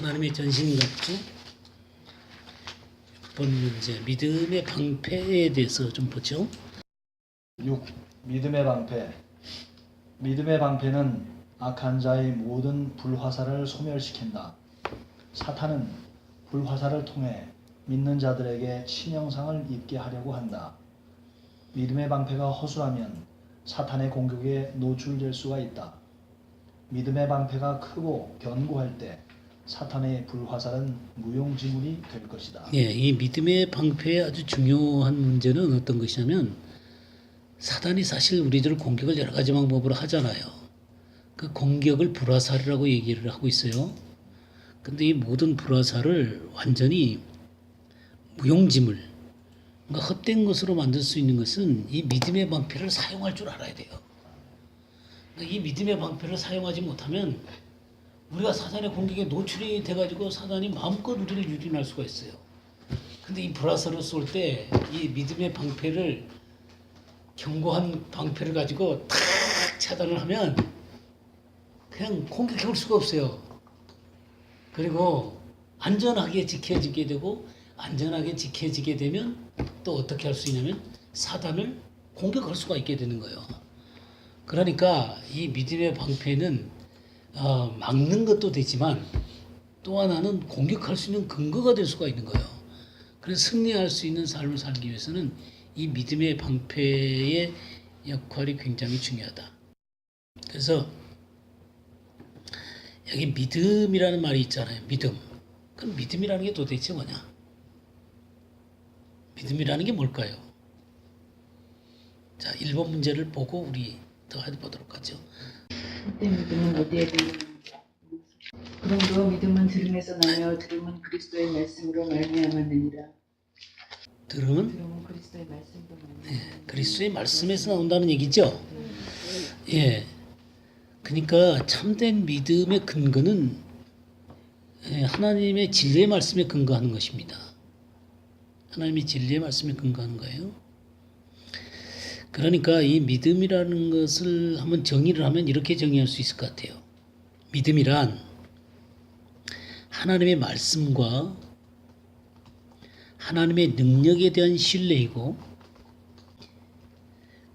하나님의 전신갑주 6번 문제 믿음의 방패에 대해서 좀 보죠. 6. 믿음의 방패. 믿음의 방패는 악한 자의 모든 불화살을 소멸시킨다. 사탄은 불화살을 통해 믿는 자들에게 신형상을 입게 하려고 한다. 믿음의 방패가 허술하면 사탄의 공격에 노출될 수가 있다. 믿음의 방패가 크고 견고할 때 사탄의 불화살은 무용지물이 될 것이다. 예, 이 믿음의 방패의 아주 중요한 문제는 어떤 것이냐면 사탄이 사실 우리들을 공격을 여러 가지 방법으로 하잖아요. 그 공격을 불화살이라고 얘기를 하고 있어요. 근데 이 모든 불화살을 완전히 무용지물, 그러니까 헛된 것으로 만들 수 있는 것은 이 믿음의 방패를 사용할 줄 알아야 돼요. 그러니까 이 믿음의 방패를 사용하지 못하면 우리가 사단의 공격에 노출이 돼가지고 사단이 마음껏 우리를 유린할 수가 있어요. 근데 이 불화살을 쏠 때 이 믿음의 방패를 견고한 방패를 가지고 탁 차단을 하면 그냥 공격해 올 수가 없어요. 그리고 안전하게 지켜지게 되고 안전하게 지켜지게 되면 또 어떻게 할 수 있냐면 사단을 공격할 수가 있게 되는 거예요. 그러니까 이 믿음의 방패는 막는 것도 되지만 또 하나는 공격할 수 있는 근거가 될 수가 있는 거예요. 그래서 승리할 수 있는 삶을 살기 위해서는 이 믿음의 방패의 역할이 굉장히 중요하다. 그래서 여기 믿음이라는 말이 있잖아요. 믿음. 그럼 믿음이라는 게 도대체 뭐냐? 믿음이라는 게 뭘까요? 자, 1번 문제를 보고 우리 더 해보도록 하죠. 그때 믿음은 어디에 있느냐? 그러므로 믿음은 들음에서 나며 들음은 그리스도의 말씀으로 말미암았느니라. 들음은 그리스도의 말씀으로 말미암았느니라. 그리스도의 말씀에서 나온다는 얘기죠. 예. 그러니까 참된 믿음의 근거는 하나님의 진리의 말씀에 근거하는 것입니다. 하나님의 진리의 말씀에 근거하는 거예요. 그러니까 이 믿음이라는 것을 한번 정의를 하면 이렇게 정의할 수 있을 것 같아요. 믿음이란 하나님의 말씀과 하나님의 능력에 대한 신뢰이고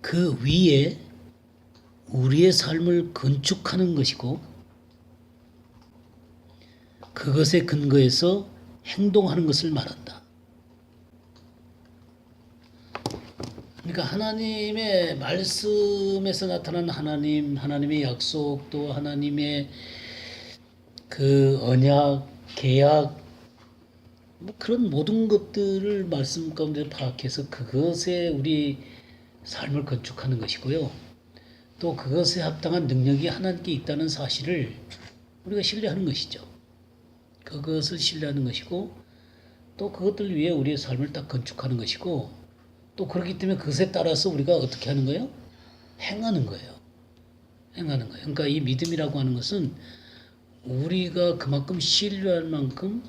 그 위에 우리의 삶을 건축하는 것이고 그것에 근거해서 행동하는 것을 말한다. 그러니까 하나님의 말씀에서 나타난 하나님의 약속, 또 하나님의 그 언약, 계약, 뭐 그런 모든 것들을 말씀 가운데 파악해서 그것에 우리 삶을 건축하는 것이고요. 또 그것에 합당한 능력이 하나님께 있다는 사실을 우리가 신뢰하는 것이죠. 그것을 신뢰하는 것이고 또 그것들 위해 우리의 삶을 딱 건축하는 것이고 또 그렇기 때문에 그것에 따라서 우리가 어떻게 하는 거예요? 행하는 거예요. 행하는 거예요. 그러니까 이 믿음이라고 하는 것은 우리가 그만큼 신뢰할 만큼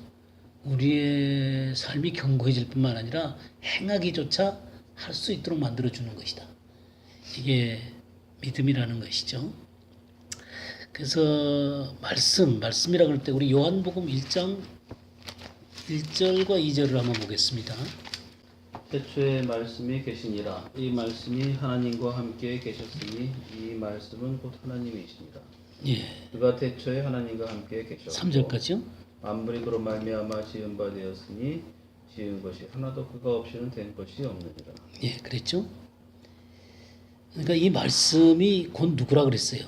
우리의 삶이 견고해질 뿐만 아니라 행하기조차 할 수 있도록 만들어주는 것이다. 이게 믿음이라는 것이죠. 그래서 말씀이라고 할 때 우리 요한복음 1장 1절과 2절을 한번 보겠습니다. 태초에 말씀이 계시니라. 이 말씀이 하나님과 함께 계셨으니 이 말씀은 곧 하나님이시니라. 예. 그가 태초에 하나님과 함께 계셨고 3절까지요. 만물이 그로 말미암아 지은 바 되었으니 지은 것이 하나도 그가 없이는 된 것이 없느니라. 예, 그랬죠. 그러니까 이 말씀이 곧 누구라 그랬어요?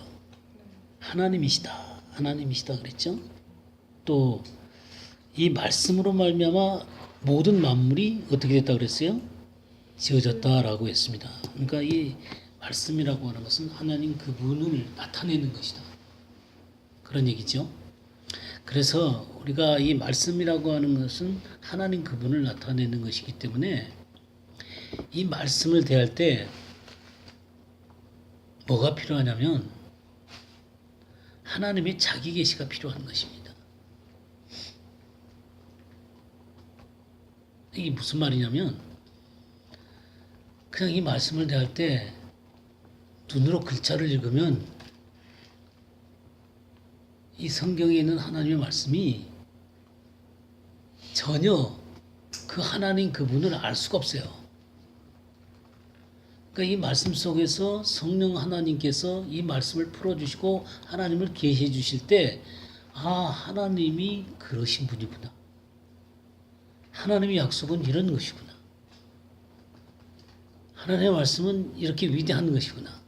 하나님이시다. 하나님이시다 그랬죠. 또 이 말씀으로 말미암아 모든 만물이 어떻게 됐다 그랬어요? 지어졌다라고 했습니다. 그러니까 이 말씀이라고 하는 것은 하나님 그분을 나타내는 것이다. 그런 얘기죠. 그래서 우리가 이 말씀이라고 하는 것은 하나님 그분을 나타내는 것이기 때문에 이 말씀을 대할 때 뭐가 필요하냐면 하나님의 자기 계시가 필요한 것입니다. 이게 무슨 말이냐면 그냥 이 말씀을 대할 때 눈으로 글자를 읽으면 이 성경에 있는 하나님의 말씀이 전혀 그 하나님 그분을 알 수가 없어요. 그러니까 이 말씀 속에서 성령 하나님께서 이 말씀을 풀어주시고 하나님을 계시해 주실 때, 아, 하나님이 그러신 분이구나. 하나님의 약속은 이런 것이구나. 하나님의 말씀은 이렇게 위대한 것이구나.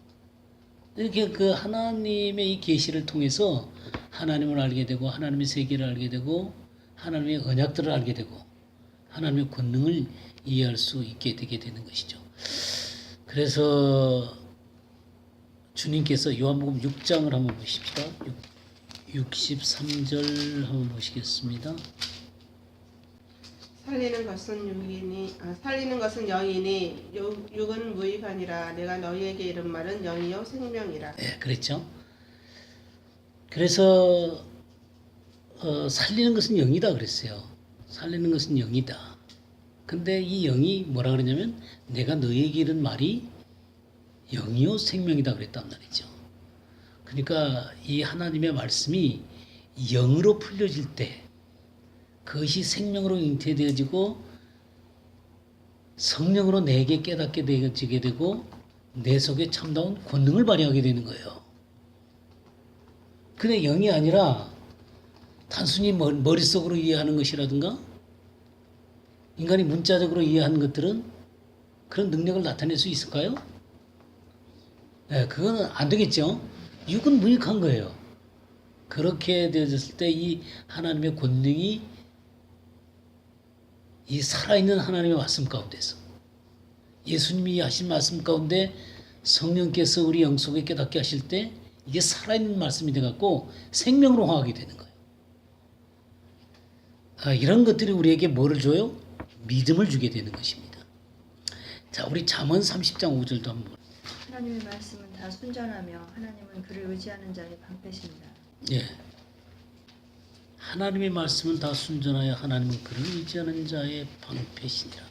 이렇게 그 하나님의 이 계시를 통해서 하나님을 알게 되고 하나님의 세계를 알게 되고 하나님의 언약들을 알게 되고 하나님의 권능을 이해할 수 있게 되게 되는 것이죠. 그래서 주님께서 요한복음 6장을 한번 보십시다. 63절 한번 보시겠습니다. 살리는 것은 영이니 육은 무익하니라. 내가 너희에게 이른 말은 영이요 생명이라. 네, 그랬죠. 그래서 살리는 것은 영이다 그랬어요. 살리는 것은 영이다. 근데 이 영이 뭐라 그러냐면 내가 너희에게 이른 말이 영이요 생명이다 그랬단 말이죠. 그러니까 이 하나님의 말씀이 영으로 풀려질 때 그것이 생명으로 잉태되어지고 성령으로 내게 깨닫게 되어지게 되고 내 속에 참다운 권능을 발휘하게 되는 거예요. 근데 영이 아니라 단순히 머릿속으로 이해하는 것이라든가 인간이 문자적으로 이해하는 것들은 그런 능력을 나타낼 수 있을까요? 네, 그거는 안 되겠죠. 육은 무익한 거예요. 그렇게 되어졌을 때 이 하나님의 권능이 이 살아있는 하나님의 말씀 가운데서 예수님이 하신 말씀 가운데 성령께서 우리 영 속에 깨닫게 하실 때 이게 살아있는 말씀이 돼갖고 생명으로 화하게 되는 거예요. 이런 것들이 우리에게 뭐를 줘요? 믿음을 주게 되는 것입니다. 자, 우리 잠언 30장 5절도 한번. 하나님의 말씀은 다 순전하며 하나님은 그를 의지하는 자의 방패십니다. 예. 하나님의 말씀은 다 순전하여 하나님은 그를 의지하는 자의 방패시니라.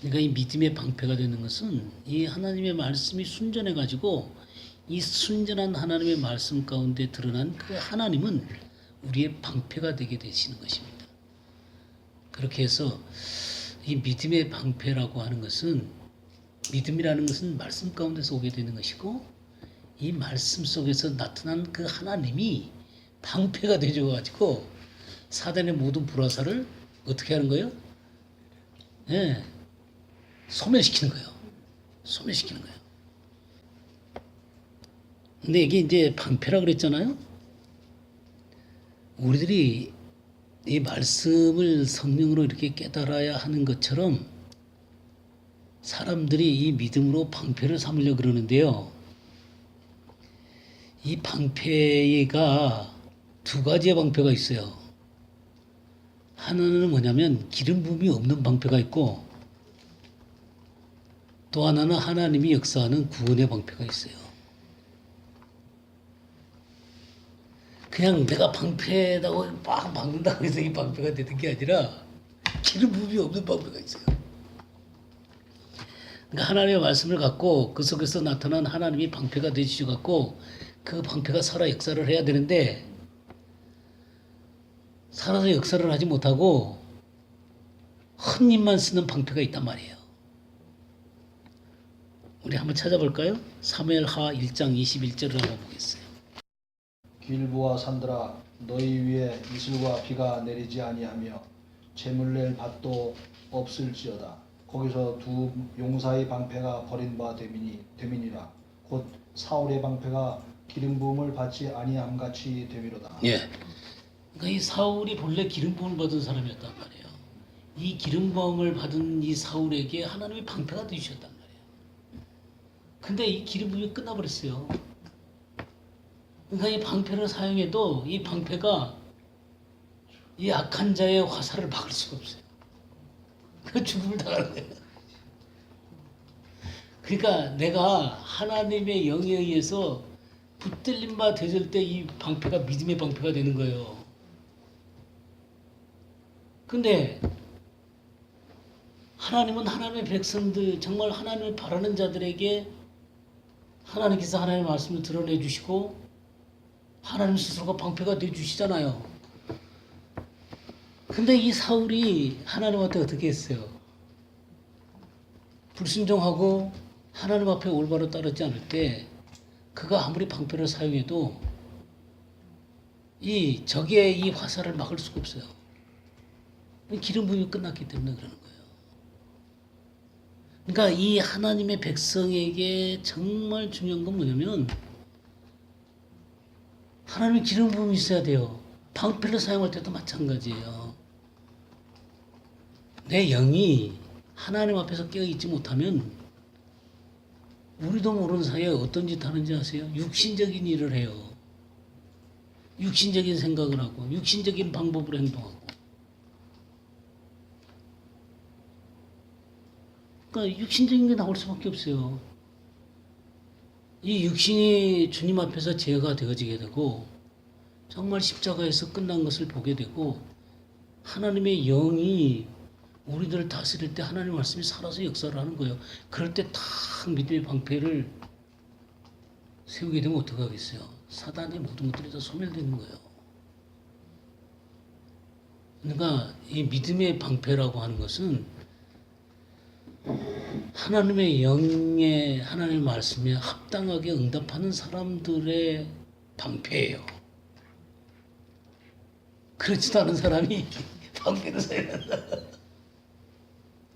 그러니까 이 믿음의 방패가 되는 것은 이 하나님의 말씀이 순전해 가지고 이 순전한 하나님의 말씀 가운데 드러난 그 하나님은 우리의 방패가 되게 되시는 것입니다. 그렇게 해서 이 믿음의 방패라고 하는 것은 믿음이라는 것은 말씀 가운데서 오게 되는 것이고 이 말씀 속에서 나타난 그 하나님이 방패가 되어가지고 사단의 모든 불화살을 어떻게 하는 거예요? 네, 소멸시키는 거예요. 소멸시키는 거예요. 근데 이게 이제 방패라 그랬잖아요. 우리들이 이 말씀을 성령으로 이렇게 깨달아야 하는 것처럼 사람들이 이 믿음으로 방패를 삼으려고 그러는데요. 이 방패가 두 가지의 방패가 있어요. 하나는 뭐냐면 기름 부음이 없는 방패가 있고 또 하나는 하나님이 역사하는 구원의 방패가 있어요. 그냥 내가 방패다고 막 막는다고 해서 이 방패가 되는 게 아니라 기름 부음이 없는 방패가 있어요. 그러니까 하나님의 말씀을 갖고 그 속에서 나타난 하나님이 방패가 되시고 갖고 그 방패가 살아 역사를 해야 되는데 살아서 역사를 하지 못하고 헛입만 쓰는 방패가 있단 말이에요. 우리 한번 찾아볼까요? 사무엘하 1장 21절을 한번 보겠어요. 길보아 산들아 너희 위에 이슬과 비가 내리지 아니하며 재물 낼 밭도 없을지어다. 거기서 두 용사의 방패가 버린 바 됨이니라. 곧 사울의 방패가 기름 부음을 받지 아니함 같이 됨이로다. 예. 그러니까 이 사울이 본래 기름 부음을 받은 사람이었단 말이에요. 이 기름 부음을 받은 이 사울에게 하나님이 방패가 되셨단 말이에요. 근데 이 기름 부음이 끝나버렸어요. 그러니까 이 방패를 사용해도 이 방패가 이 악한 자의 화살을 막을 수가 없어요. 그 죽음을 당하는 거예요. 그러니까 내가 하나님의 영에 의해서 붙들림 바 되질 때 이 방패가 믿음의 방패가 되는 거예요. 근데 하나님은 하나님의 백성들, 정말 하나님을 바라는 자들에게 하나님께서 하나님의 말씀을 드러내 주시고 하나님 스스로가 방패가 되어 주시잖아요. 근데 이 사울이 하나님한테 어떻게 했어요? 불순종하고 하나님 앞에 올바로 따르지 않을 때 그가 아무리 방패를 사용해도 이 적의 이 화살을 막을 수가 없어요. 기름 부음이 끝났기 때문에 그러는 거예요. 그러니까 이 하나님의 백성에게 정말 중요한 건 뭐냐면 하나님의 기름 부음이 있어야 돼요. 방패를 사용할 때도 마찬가지예요. 내 영이 하나님 앞에서 깨어있지 못하면 우리도 모르는 사이에 어떤 짓 하는지 아세요? 육신적인 일을 해요. 육신적인 생각을 하고 육신적인 방법으로 행동하고. 그러니까 육신적인 게 나올 수밖에 없어요. 이 육신이 주님 앞에서 제어가 되어지게 되고 정말 십자가에서 끝난 것을 보게 되고 하나님의 영이 우리들을 다스릴 때 하나님 말씀이 살아서 역사를 하는 거예요. 그럴 때 탁 믿음의 방패를 세우게 되면 어떻게 하겠어요? 사단의 모든 것들이 다 소멸되는 거예요. 그러니까 이 믿음의 방패라고 하는 것은 하나님의 영에 하나님의 말씀에 합당하게 응답하는 사람들의 방패예요. 그렇지도 않은 사람이 방패를 사용한다.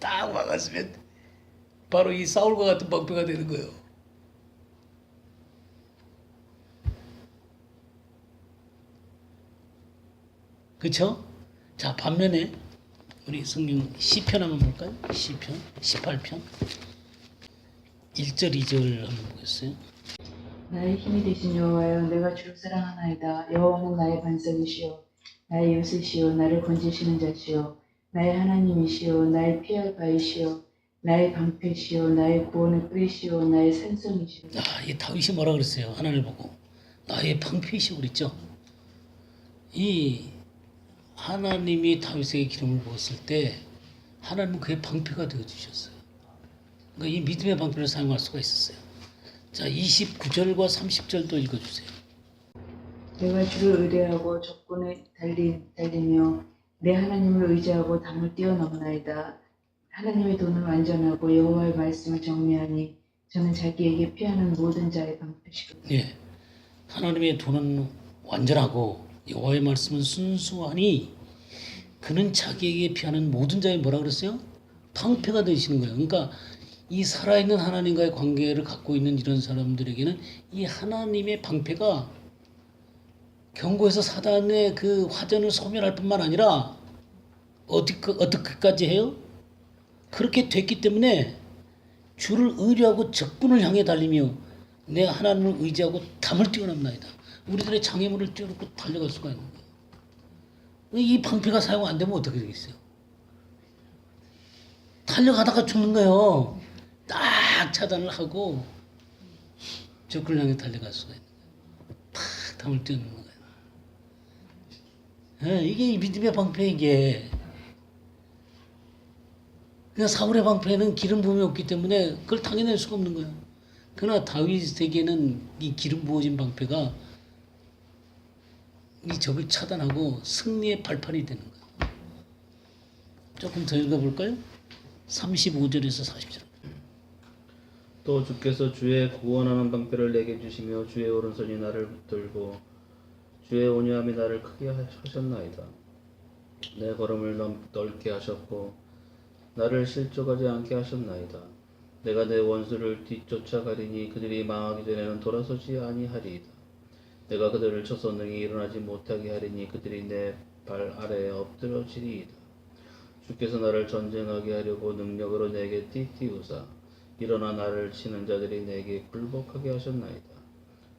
딱 막았으면 바로 이 사울과 같은 방패가 되는 거예요. 그렇죠? 자, 반면에 우리 성경 시편 한번 볼까요? 시편 18편 1절 2절 한번 보겠어요. 나의 힘이 되신 여호와여, 내가 주를 사랑하나이다. 여호와는 나의 반석이시요 나의 요새시요 나를 건지시는 자시요 나의 하나님이시요 나의 피할 바이시요 나의 방패시요 나의 구원의 뿌리시요 나의 산성이시요. 이 다윗이 뭐라 그랬어요? 하나님을 보고 나의 방패이시고 그랬죠. 이 하나님이 다윗에게 기름을 부었을 때 하나님은 그의 방패가 되어 주셨어요. 그러니까 이 믿음의 방패를 사용할 수가 있었어요. 자, 29절과 30절도 읽어주세요. 내가 주를 의뢰하고 적군에 달리며 내 하나님을 의지하고 담을 뛰어넘나이다. 하나님의 돈은 완전하고 여호와의 말씀을 정미하니 저는 자기에게 피하는 모든 자의 방패시고. 예, 하나님의 돈은 완전하고 여호와의 말씀은 순수하니 그는 자기에게 피하는 모든 자의 뭐라 그랬어요? 방패가 되시는 거예요. 그러니까 이 살아있는 하나님과의 관계를 갖고 있는 이런 사람들에게는 이 하나님의 방패가 경고에서 사단의 그 화전을 소멸할 뿐만 아니라 어떻게까지 해요? 그렇게 됐기 때문에 주를 의뢰하고 적군을 향해 달리며 내 하나님을 의지하고 담을 뛰어넘나이다. 우리들의 장애물을 뛰어넘고 달려갈 수가 있는 거예요. 이 방패가 사용 안 되면 어떻게 되겠어요? 달려가다가 죽는 거예요. 딱 차단을 하고 적군을 향해 달려갈 수가 있는 거예요. 탁 담을 뛰어넘는 거예요. 이게 믿음의 방패 이게. 그러니까 사울의 방패는 기름 부음이 없기 때문에 그걸 당해낼 수가 없는 거예요. 그러나 다윗에게는 이 기름 부어진 방패가 이 적을 차단하고 승리의 발판이 되는 거예요. 조금 더 읽어볼까요? 35절에서 40절. 또 주께서 주의 구원하는 방패를 내게 주시며 주의 오른손이 나를 붙들고 주의 온유함이 나를 크게 하셨나이다. 내 걸음을 넓게 하셨고 나를 실족하지 않게 하셨나이다. 내가 내 원수를 뒤쫓아가리니 그들이 망하기 전에는 돌아서지 아니하리이다. 내가 그들을 쳐서 능히 일어나지 못하게 하리니 그들이 내 발 아래에 엎드러지리이다. 주께서 나를 전쟁하게 하려고 능력으로 내게 띠띠우사 일어나 나를 치는 자들이 내게 굴복하게 하셨나이다.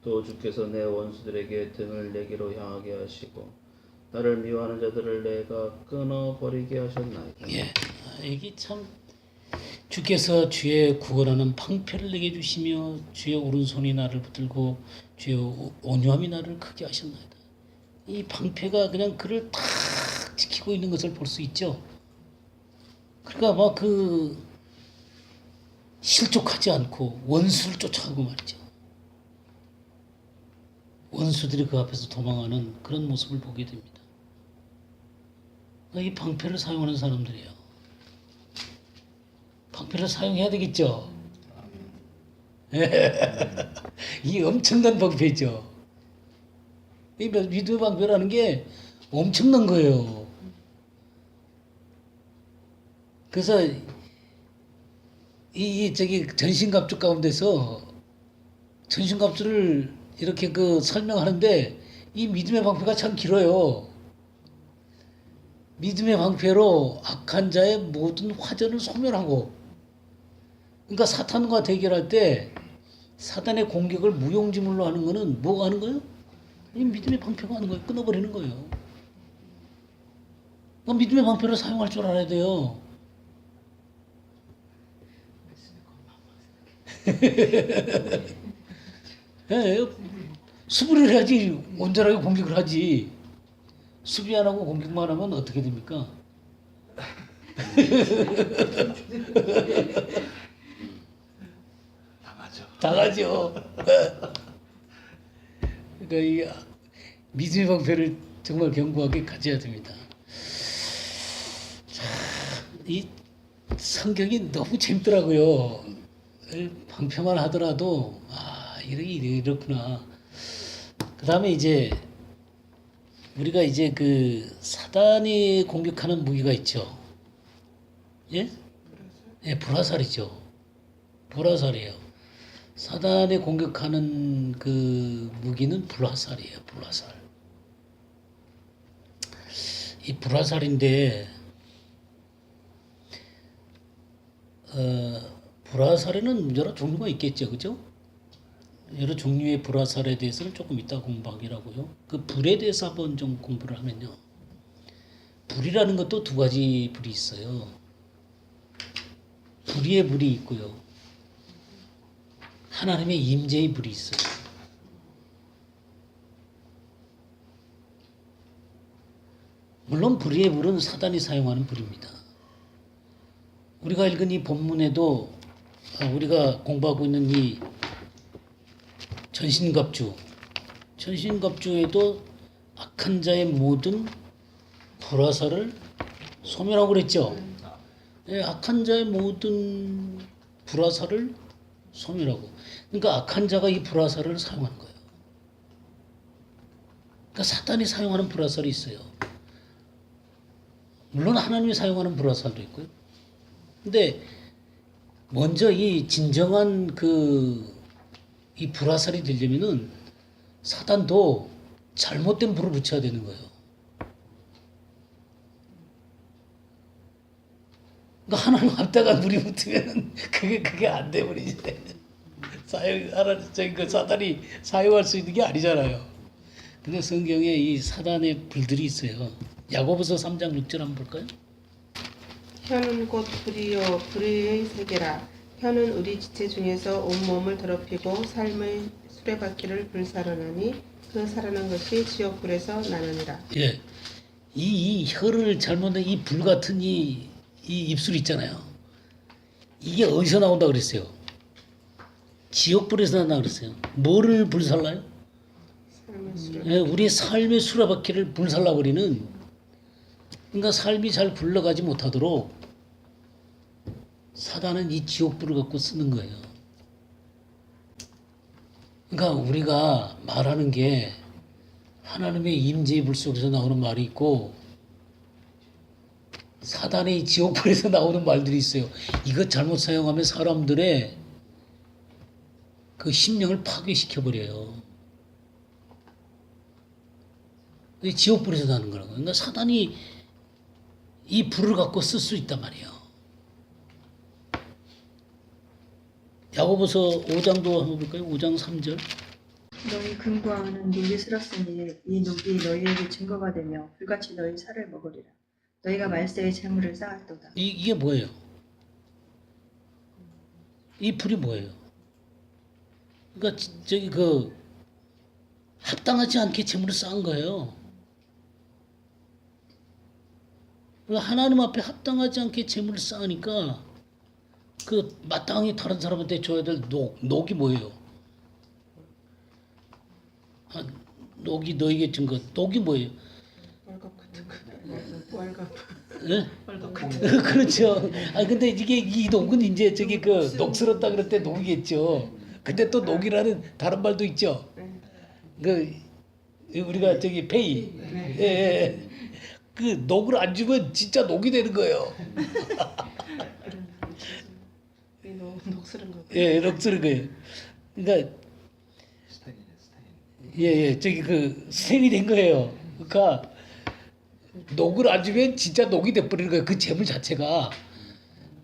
또 주께서 내 원수들에게 등을 내게로 향하게 하시고 나를 미워하는 자들을 내가 끊어버리게 하셨나이다. 예, 이게 참 주께서 주의 구원하는 방패를 내게 주시며 주의 오른손이 나를 붙들고 주의 온유함이 나를 크게 하셨나이다. 이 방패가 그냥 그를 탁 지키고 있는 것을 볼 수 있죠. 그러니까 막 그 실족하지 않고 원수를 쫓아가고 말이죠. 원수들이 그 앞에서 도망하는 그런 모습을 보게 됩니다. 이 방패를 사용하는 사람들이에요. 방패를 사용해야 되겠죠. 이 엄청난 방패죠. 이 믿음의 방패라는 게 엄청난 거예요. 그래서 이 저기 전신갑주 가운데서 전신갑주를 이렇게 그 설명하는데 이 믿음의 방패가 참 길어요. 믿음의 방패로 악한 자의 모든 화전을 소멸하고, 그러니까 사탄과 대결할 때 사탄의 공격을 무용지물로 하는 거는 뭐가 하는 거예요? 이 믿음의 방패가 하는 거예요. 끊어버리는 거예요. 그럼 믿음의 방패를 사용할 줄 알아야 돼요. 예, 수비를 해야지 온전하게 공격을 하지. 수비 안 하고 공격만 하면 어떻게 됩니까? 당하죠. 그러니까 이 믿음의 방패를 정말 견고하게 가져야 됩니다. 자, 이 성경이 너무 재밌더라고요. 방패만 하더라도 이렇구나. 그 다음에 이제 우리가 이제 그 사단이 공격하는 무기가 있죠. 예? 예, 불화살이죠. 불화살이에요. 사단이 공격하는 그 무기는 불화살이에요. 불화살. 이 불화살인데 불화살에는 여러 종류가 있겠죠, 그죠? 여러 종류의 불화살에 대해서는 조금 이따 공부하기라고요. 그 불에 대해서 한번 좀 공부를 하면요. 불이라는 것도 두 가지 불이 있어요. 불의의 불이 있고요. 하나님의 임재의 불이 있어요. 물론 불의의 불은 사단이 사용하는 불입니다. 우리가 읽은 이 본문에도 우리가 공부하고 있는 이 전신갑주에도 악한 자의 모든 불화살을 소멸하고 그랬죠. 예, 악한 자의 모든 불화살을 소멸하고. 그러니까 악한 자가 이 불화살을 사용하는 거예요. 그러니까 사탄이 사용하는 불화살이 있어요. 물론 하나님이 사용하는 불화살도 있고요. 근데 먼저 이 진정한 이 불화살이 되려면은 사단도 잘못된 불을 붙여야 되는 거예요. 그러니까 하나님 앞다가 불이 붙으면은 그게 안 돼 버리지. 사단이 사용할 수 있는 게 아니잖아요. 근데 성경에 이 사단의 불들이 있어요. 야고보서 3장 6절 한번 볼까요? 혀는 곧 불이요 불의의 세계라. 혀는 우리 지체 중에서 온몸을 더럽히고 삶의 수레바퀴를 불살하나니 그 살아난 것이 지옥불에서 나느니라. 예. 이 혀를 잘못된 이 불 같은 이 입술 있잖아요. 이게 어디서 나온다 그랬어요? 지옥불에서 나온다 그랬어요. 뭐를 불살라요? 삶의 수레. 예, 우리의 삶의 수레바퀴를 불살라버리는, 그러니까 삶이 잘 굴러가지 못하도록 사단은 이 지옥불을 갖고 쓰는 거예요. 그러니까 우리가 말하는 게 하나님의 임재의 불 속에서 나오는 말이 있고 사단의 지옥불에서 나오는 말들이 있어요. 이것 잘못 사용하면 사람들의 그 심령을 파괴시켜버려요. 지옥불에서 나는 거라고. 그러니까 사단이 이 불을 갖고 쓸 수 있단 말이에요. 야고보서 5장도 한번 볼까요? 5장 3절. 너희 근거하는 녹이 슬었으니 이 녹이 너희에게 증거가 되며 불같이 너희 살을 먹으리라. 너희가 말세에 재물을 쌓았도다. 이게 뭐예요? 이 불이 뭐예요? 그러니까 저기 합당하지 않게 재물을 쌓은 거예요. 하나님 앞에 합당하지 않게 재물을 쌓으니까 마땅히 다른 사람한테 줘야 될 녹이 뭐예요? 녹이 너에게 준 것. 녹이 뭐예요? 월급 같은 거. 월급. 예? 월급. 그렇죠. 아 근데 이게 이 녹은 이제 저기 그 녹슬었다 그럴 때 녹이겠죠. 근데 또 녹이라는 다른 말도 있죠. 네. 그 우리가 저기 페이. 예, 예. 그 녹을 안 주면 진짜 녹이 되는 거예요. 이 녹슬은 거. 예, 녹슬은 거예요. 그러니까 스테인이네, 스테인. 예, 예, 저기 그 스텐이 된 거예요. 그러니까 녹을 안 주면 진짜 녹이 돼 버리는 거예요. 그 재물 자체가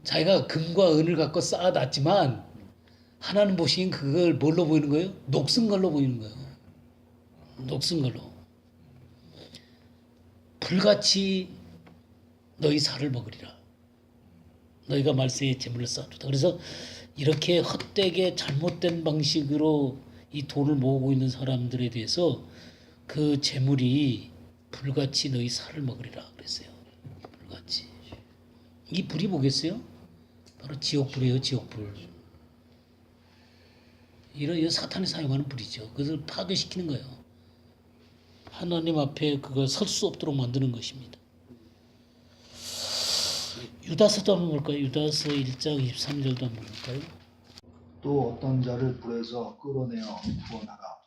자기가 금과 은을 갖고 쌓아놨지만 하나님 보시기엔 그걸 뭘로 보이는 거예요? 녹슨 걸로 보이는 거예요. 녹슨 걸로. 불같이 너희 살을 먹으리라. 너희가 말세에 재물을 쌓아두다. 그래서 이렇게 헛되게 잘못된 방식으로 이 돈을 모으고 있는 사람들에 대해서 그 재물이 불같이 너희 살을 먹으리라 그랬어요. 불같이. 이 불이 뭐겠어요? 바로 지옥불이에요. 지옥불. 이런 사탄이 사용하는 불이죠. 그것을 파괴시키는 거예요. 하나님 앞에 그거 설 수 없도록 만드는 것입니다. 유다서도 한번 볼까요? 유다서 1장 23절도 한번 볼까요? 또 어떤 자를 불에서 끌어내어 구원하라.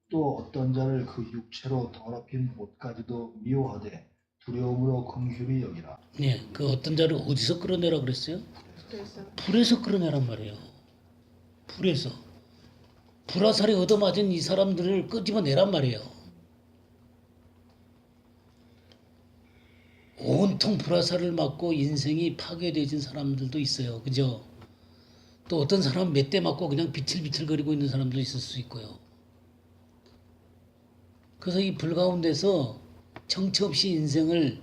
또 어떤 자를 그 육체로 더럽힌 옷까지도 미워하되 두려움으로 긍휼히 여기라. 네, 그 어떤 자를 어디서 끌어내라 그랬어요? 그래서 불에서 끌어내란 말이에요. 불에서. 불화살에 얻어맞은 이 사람들을 끄집어내란 말이에요. 온통 불화살을 맞고 인생이 파괴되어진 사람들도 있어요. 그죠? 또 어떤 사람은 몇 대 맞고 그냥 비틀비틀거리고 있는 사람도 있을 수 있고요. 그래서 이 불 가운데서 정처 없이 인생을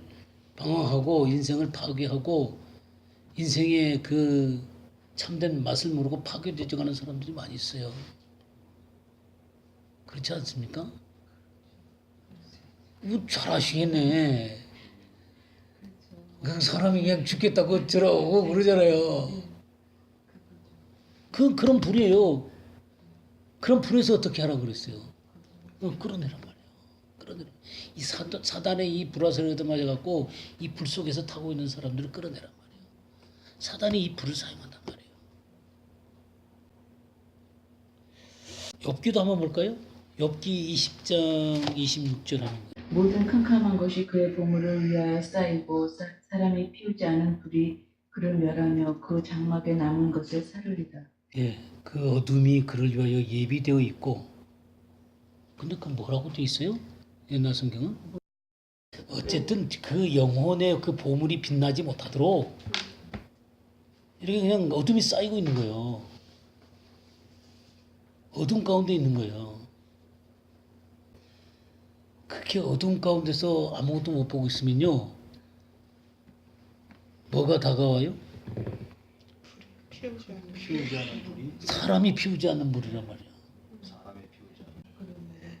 방황하고 인생을 파괴하고 인생의 그 참된 맛을 모르고 파괴되어 가는 사람들이 많이 있어요. 그렇지 않습니까? 잘 아시겠네. 그 사람이 그냥 죽겠다고 저러고 그러잖아요. 그런 불이에요. 그런 불에서 어떻게 하라고 그랬어요? 끌어내란 말이에요. 끌어내라. 이 사단의 이 불화살을 얻어맞아갖고 이 불 속에서 타고 있는 사람들을 끌어내란 말이에요. 사단이 이 불을 사용한단 말이에요. 욥기도 한번 볼까요? 욥기 20장 26절 하는 거예요. 모든 캄캄한 것이 그의 보물을 위하여 쌓이고 사람이 피우지 않은 불이 그를 멸하며 그 장막에 남은 것을 사르리다. 예, 그 어둠이 그를 위하여 예비되어 있고, 근데 그 뭐라고 돼 있어요? 옛날 성경은? 어쨌든 그 영혼의 그 보물이 빛나지 못하도록 이렇게 그냥 어둠이 쌓이고 있는 거예요. 어둠 가운데 있는 거예요. 그렇게 어둠 가운데서 아무것도 못 보고 있으면요, 뭐가 다가와요? 피우지 않는. 피우지 않은 불이 사람이 피우지 않는 물이란 말이에요. 사람의 피우지 않는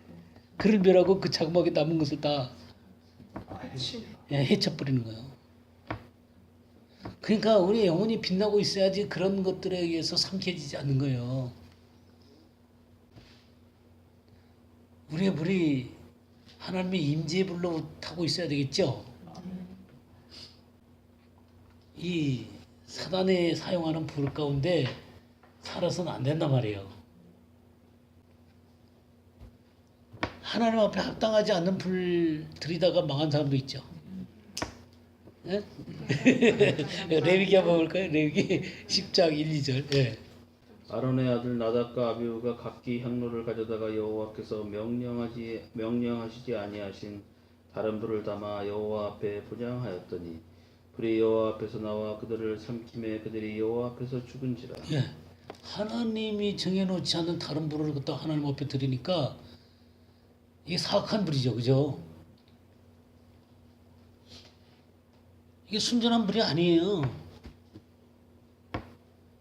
그를 멸하고 그 장막에 남은 것을 다 해치. 해쳐버리는 거예요. 그러니까 우리 영혼이 빛나고 있어야지 그런 것들에 의해서 삼켜지지 않는 거예요. 우리의 불이 하나님의 임재의 불로 타고 있어야 되겠죠. 이 사단에 사용하는 불 가운데 살아서는 안 된단 말이에요. 하나님 앞에 합당하지 않는 불 들이다가 망한 사람도 있죠. 예? 레위기 한번 볼까요? 레위기 10장 1, 2절. 예. 아론의 아들 나답과 아비후가 각기 향로를 가져다가 여호와께서 명령하시지 아니하신 다른 불을 담아 여호와 앞에 분향하였더니 불이 여호와 앞에서 나와 그들을 삼킴에 그들이 여호와 앞에서 죽은지라. 예. 하나님이 정해놓지 않는 다른 불을 갖다 하나님 앞에 드리니까 이게 사악한 불이죠. 그죠? 이게 순전한 불이 아니에요.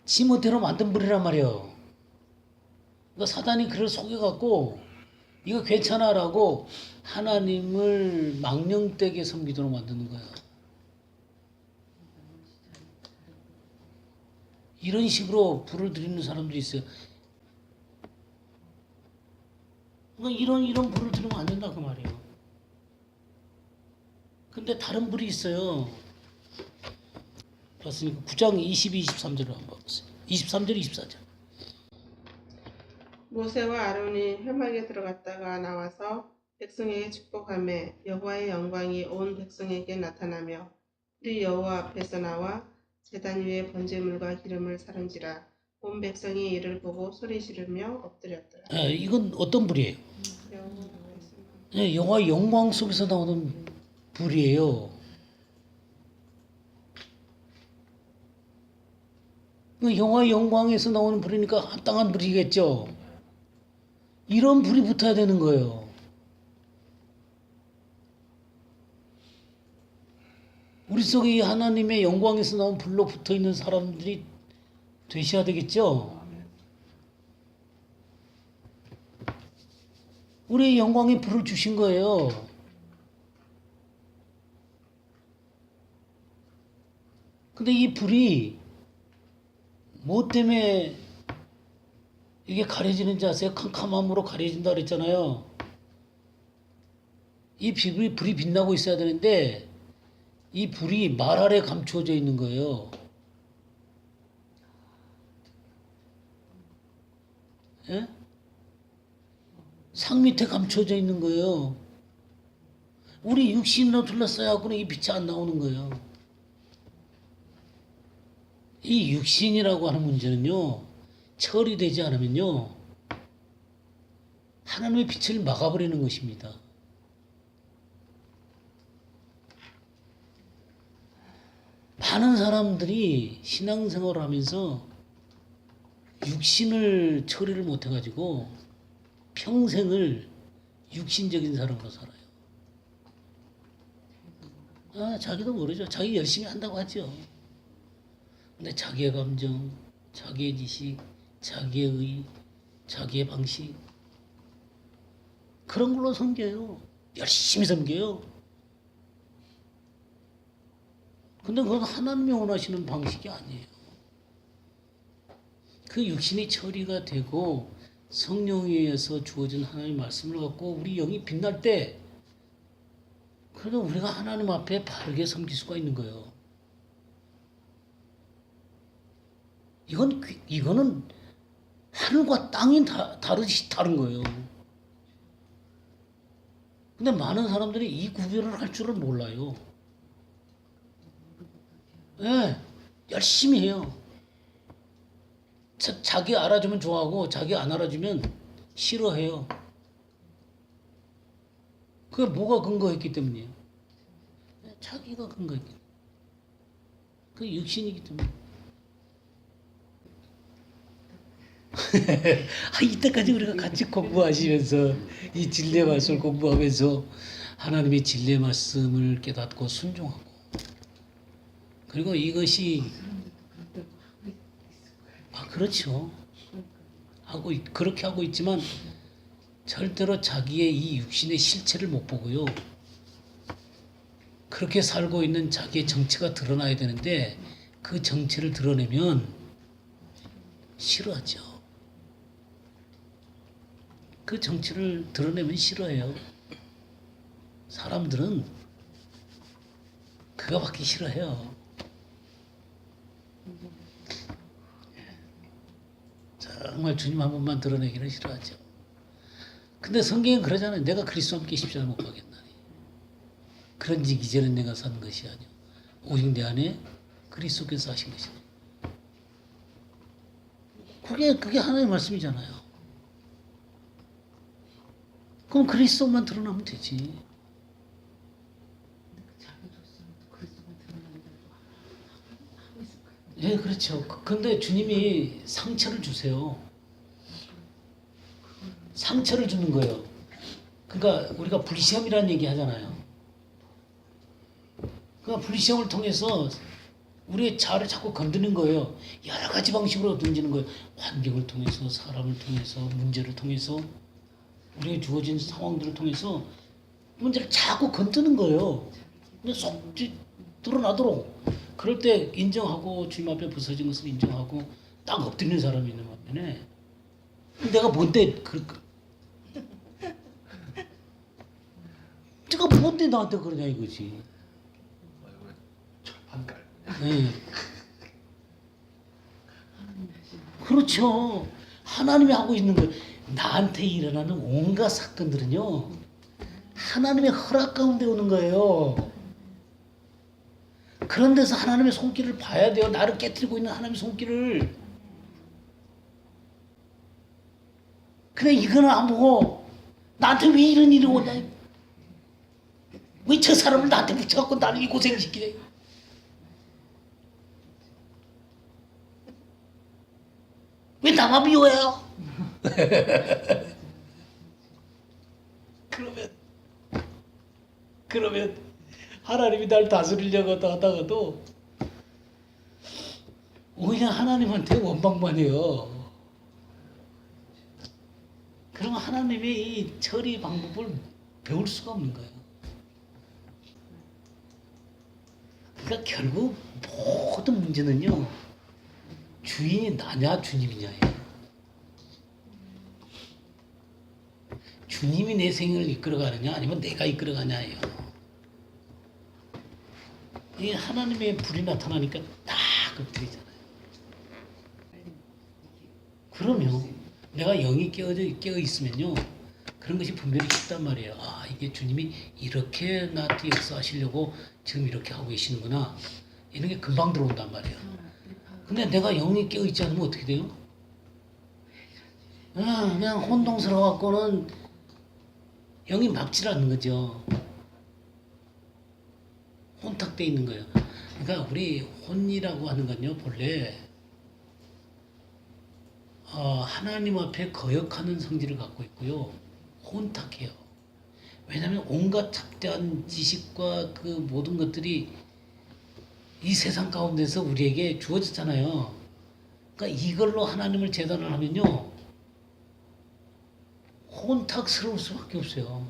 지멋대로 만든 불이란 말이에요. 그러니까 사단이 그를 속여갖고 이거 괜찮아라고 하나님을 망령되게 섬기도록 만드는 거예요. 이런 식으로 불을 드리는 사람들이 있어요. 그러니까 이런 불을 들으면 안 된다 그 말이에요. 근데 다른 불이 있어요. 봤으니까 9장 22, 23절을 한번 봐보세요. 23절, 24절. 모세와 아론이 회막에 들어갔다가 나와서 백성에게 축복하며 여호와의 영광이 온 백성에게 나타나며 불이 여호와 앞에서 나와 제단 위에 번제물과 기름을 사른지라 온 백성이 이를 보고 소리 지르며 엎드렸더라. 예, 이건 어떤 불이에요? 여호와의 말씀. 예, 영화 영광 속에서 나오는 불이에요. 그 영화 영광에서 나오는 불이니까 합당한 불이겠죠. 이런 불이 붙어야 되는 거예요. 우리 속에 이 하나님의 영광에서 나온 불로 붙어 있는 사람들이 되셔야 되겠죠. 우리의 영광의 불을 주신 거예요. 근데 이 불이 뭐 때문에 이게 가려지는지 아세요? 캄캄함으로 가려진다 그랬잖아요. 이 불이 빛나고 있어야 되는데 이 불이 말 아래 감추어져 있는 거예요. 예? 상 밑에 감추어져 있는 거예요. 우리 육신으로 둘러싸여 갖고는 이 빛이 안 나오는 거예요. 이 육신이라고 하는 문제는요, 처리되지 않으면요, 하나님의 빛을 막아버리는 것입니다. 많은 사람들이 신앙생활을 하면서 육신을 처리를 못해가지고 평생을 육신적인 사람으로 살아요. 자기도 모르죠. 자기 열심히 한다고 하죠. 근데 자기의 감정, 자기의 지식, 자기의 의, 자기의 방식 그런 걸로 섬겨요. 열심히 섬겨요. 근데 그건 하나님이 원하시는 방식이 아니에요. 그 육신이 처리가 되고 성령에 의해서 주어진 하나님의 말씀을 갖고 우리 영이 빛날 때 그래도 우리가 하나님 앞에 바르게 섬길 수가 있는 거예요. 이거는 하늘과 땅이 다르지 다른 거예요. 근데 많은 사람들이 이 구별을 할 줄을 몰라요. 예, 열심히 해요. 자기 알아주면 좋아하고 자기 안 알아주면 싫어해요. 그게 뭐가 근거했기 때문이에요. 자기가 근거했기 때문에. 그게 육신이기 때문에. 이때까지 우리가 같이 공부하시면서 이 진리의 말씀을 공부하면서 하나님의 진리의 말씀을 깨닫고 순종하고 그리고 이것이 그렇죠. 그렇게 하고 있지만 절대로 자기의 이 육신의 실체를 못 보고요. 그렇게 살고 있는 자기의 정체가 드러나야 되는데 그 정체를 드러내면 싫어하죠. 그 정체를 드러내면 싫어해요. 사람들은 그거 받기 싫어해요. 정말 주님 한 번만 드러내기는 싫어하죠. 근데 성경은 그러잖아요. 내가 그리스도와 함께 십자가를 못 박겠나니. 그런즉 이제는 내가 산 것이 아니오 오직 내 안에 그리스도께서 하신 것이다. 그게 하나님의 말씀이잖아요. 그럼 그리스도만 드러나면 되지. 예, 그렇죠. 근데 주님이 상처를 주세요. 상처를 주는 거예요. 그러니까 우리가 불시험이라는 얘기 하잖아요. 그러니까 불시험을 통해서 우리의 자아를 자꾸 건드는 거예요. 여러 가지 방식으로 던지는 거예요. 환경을 통해서, 사람을 통해서, 문제를 통해서, 우리에게 주어진 상황들을 통해서 문제를 자꾸 건드는 거예요. 근데 속 드러나도록. 그럴 때 인정하고 주님 앞에 부서진 것을 인정하고 딱 엎드리는 사람이 있는 반면에 내가 뭔데 내가 뭔데 나한테 그러냐 이거지. 예. 그렇죠. 하나님이 하고 있는 거 나한테 일어나는 온갖 사건들은요 하나님의 허락 가운데 오는 거예요. 그런 데서 하나님의 손길을 봐야 돼요. 나를 깨뜨리고 있는 하나님의 손길을. 근데 이거는 안 보고 나한테 왜 이런 일이 오냐, 왜 저 사람을 나한테 붙여갖고 나를 이 고생시키냐, 왜 나만 미워해요? 그러면 하나님이 날 다스리려고 하다가도 오히려 하나님한테 원망만 해요. 그러면 하나님의 이 처리 방법을 배울 수가 없는 거예요. 그러니까 결국 모든 문제는요 주인이 나냐 주님이냐예요. 주님이 내 생을 이끌어가느냐 아니면 내가 이끌어가냐예요. 이 하나님의 불이 나타나니까 딱 엎드리잖아요. 그러면 내가 영이 깨어 있으면요 그런 것이 분별이 쉽단 말이에요. 아, 이게 주님이 이렇게 나한테 역사하시려고 지금 이렇게 하고 계시는구나, 이런 게 금방 들어온단 말이에요. 근데 내가 영이 깨어 있지 않으면 어떻게 돼요? 그냥 혼동스러워갖고는 영이 막질 않는 거죠. 혼탁돼 있는 거예요. 그러니까 우리 혼이라고 하는 건요 본래 하나님 앞에 거역하는 성질을 갖고 있고요 혼탁해요. 왜냐하면 온갖 잡대한 지식과 그 모든 것들이 이 세상 가운데서 우리에게 주어졌잖아요. 그러니까 이걸로 하나님을 재단을 하면요 혼탁스러울 수밖에 없어요.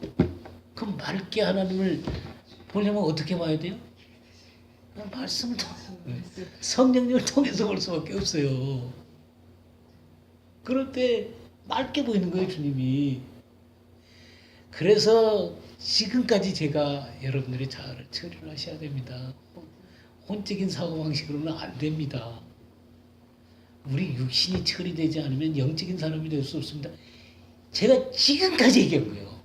그럼 맑게 하나님을 보려면 어떻게 봐야 돼요? 말씀을 성령님을 통해서 볼 수밖에 없어요. 그럴 때 맑게 보이는 거예요 주님이. 그래서 지금까지 제가 여러분들이 잘 처리를 하셔야 됩니다. 혼적인 사고방식으로는 안 됩니다. 우리 육신이 처리되지 않으면 영적인 사람이 될 수 없습니다. 제가 지금까지 얘기한 거예요.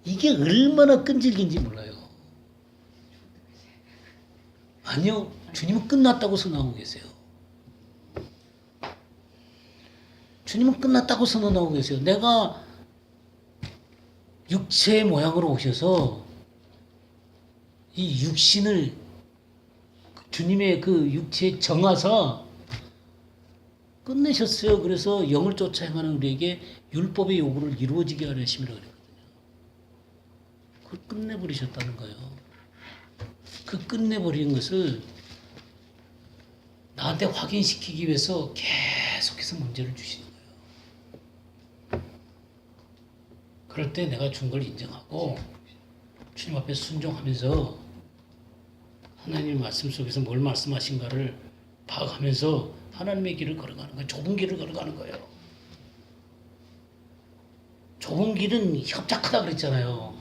이게 얼마나 끈질긴지 몰라요. 아니요, 주님은 끝났다고 선언하고 계세요. 주님은 끝났다고 선언하고 계세요. 내가 육체의 모양으로 오셔서 이 육신을 주님의 그 육체에 정하사 끝내셨어요. 그래서 영을 쫓아 행하는 우리에게 율법의 요구를 이루어지게 하려 하심이라고 그랬거든요. 그걸 끝내버리셨다는 거예요. 그 끝내버리는 것을 나한테 확인시키기 위해서 계속해서 문제를 주시는 거예요. 그럴 때 내가 준 걸 인정하고 주님 앞에 순종하면서 하나님 말씀 속에서 뭘 말씀하신가를 파악하면서 하나님의 길을 걸어가는 거예요. 좁은 길을 걸어가는 거예요. 좁은 길은 협착하다 그랬잖아요.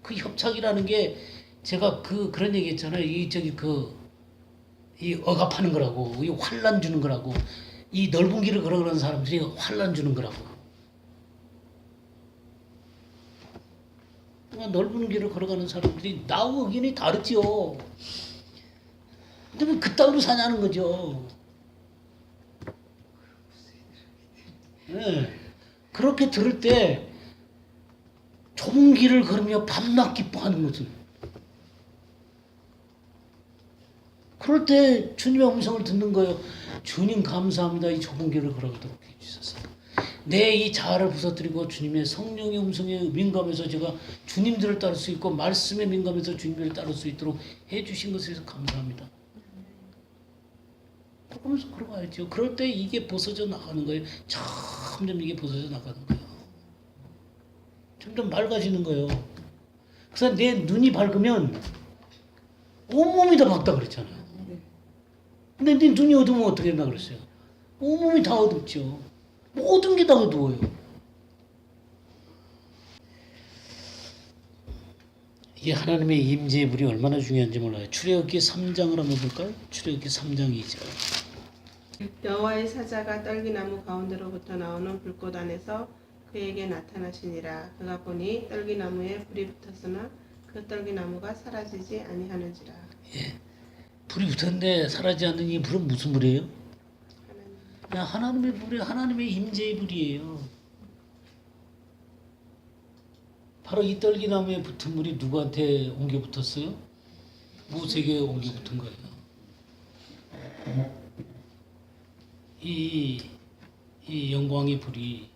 그 협착이라는 게 제가 그런 얘기 했잖아요. 이 억압하는 거라고, 이 환란 주는 거라고, 이 넓은 길을 걸어가는 사람들이 환란 주는 거라고. 넓은 길을 걸어가는 사람들이 나하고 의견이 다르지요. 근데 왜 그따위로 사냐는 거죠. 네. 그렇게 들을 때 좁은 길을 걸으며 밤낮 기뻐하는 것은, 그럴 때 주님의 음성을 듣는 거예요. 주님 감사합니다. 이 좁은 길을 걸어가도록 해주셔서 내 이 자아를 부서뜨리고 주님의 성령의 음성에 민감해서 제가 주님들을 따를 수 있고 말씀에 민감해서 주님을 따를 수 있도록 해주신 것에 대해서 감사합니다. 그러면서 걸어가야죠. 그럴 때 이게 벗어져 나가는 거예요. 점점 이게 벗어져 나가는 거예요. 점점 맑아지는 거예요. 그래서 내 눈이 밝으면 온몸이 다 밝다 그랬잖아요. 근데 네 눈이 어두우면 어떻게 된다 그랬어요? 온몸이 다 어둡죠. 모든 게 다 어두워요. 이게 하나님의 임재의 불이 얼마나 중요한지 몰라요. 출애굽기 3장을 한번 볼까요? 출애굽기 3장 2절. 여호와의 사자가 떨기나무 가운데로부터 나오는 불꽃 안에서 그에게 나타나시니라. 그가 보니 떨기나무에 불이 붙었으나 그 떨기나무가 사라지지 아니하는지라. 불이 붙었는데 사라지지 않는 이 불은 무슨 불이에요? 하나님. 그냥 하나님의 불이 하나님의 임재의 불이에요. 바로 이 떨기나무에 붙은 불이 누구한테 옮겨 붙었어요? 모세에게 옮겨 붙은 거예요. 이 영광의 불이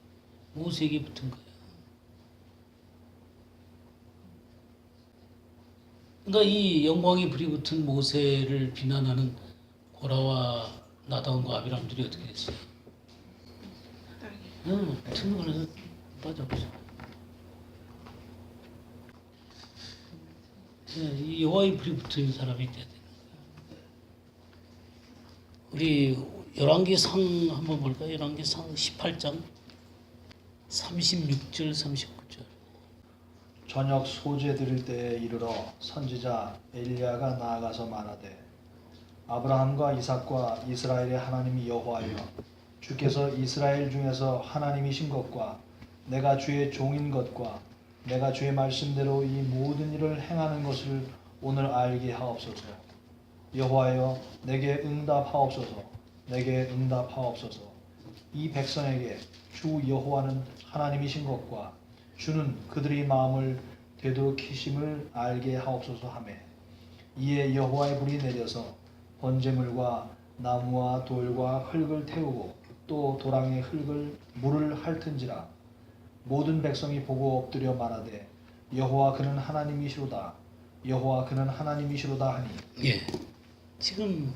모세에게 붙은 거예요. 그러니까 이 영광의 불이 붙은 모세를 비난하는 고라와 나다온과 아비람들이 어떻게 됐어요? 붙은 거라서 빠져버려. 이 여호와의 불이 붙은 사람이 돼야 되는 거예요. 우리 열왕기상 한번 볼까요? 열왕기상 18장 36절 39절. 저녁 소재 드릴 때에 이르러 선지자 엘리야가 나아가서 말하되 아브라함과 이삭과 이스라엘의 하나님이 여호와여 주께서 이스라엘 중에서 하나님이신 것과 내가 주의 종인 것과 내가 주의 말씀대로 이 모든 일을 행하는 것을 오늘 알게 하옵소서. 여호와여 내게 응답하옵소서. 내게 응답하옵소서. 이 백성에게 주 여호와는 하나님이신 것과 주는 그들의 마음을 되돌이키심을 알게 하옵소서 하매 이에 여호와의 불이 내려서 번제물과 나무와 돌과 흙을 태우고 또 도랑의 흙을 물을 핥은지라. 모든 백성이 보고 엎드려 말하되 여호와 그는 하나님이시로다. 여호와 그는 하나님이시로다 하니. 예, 지금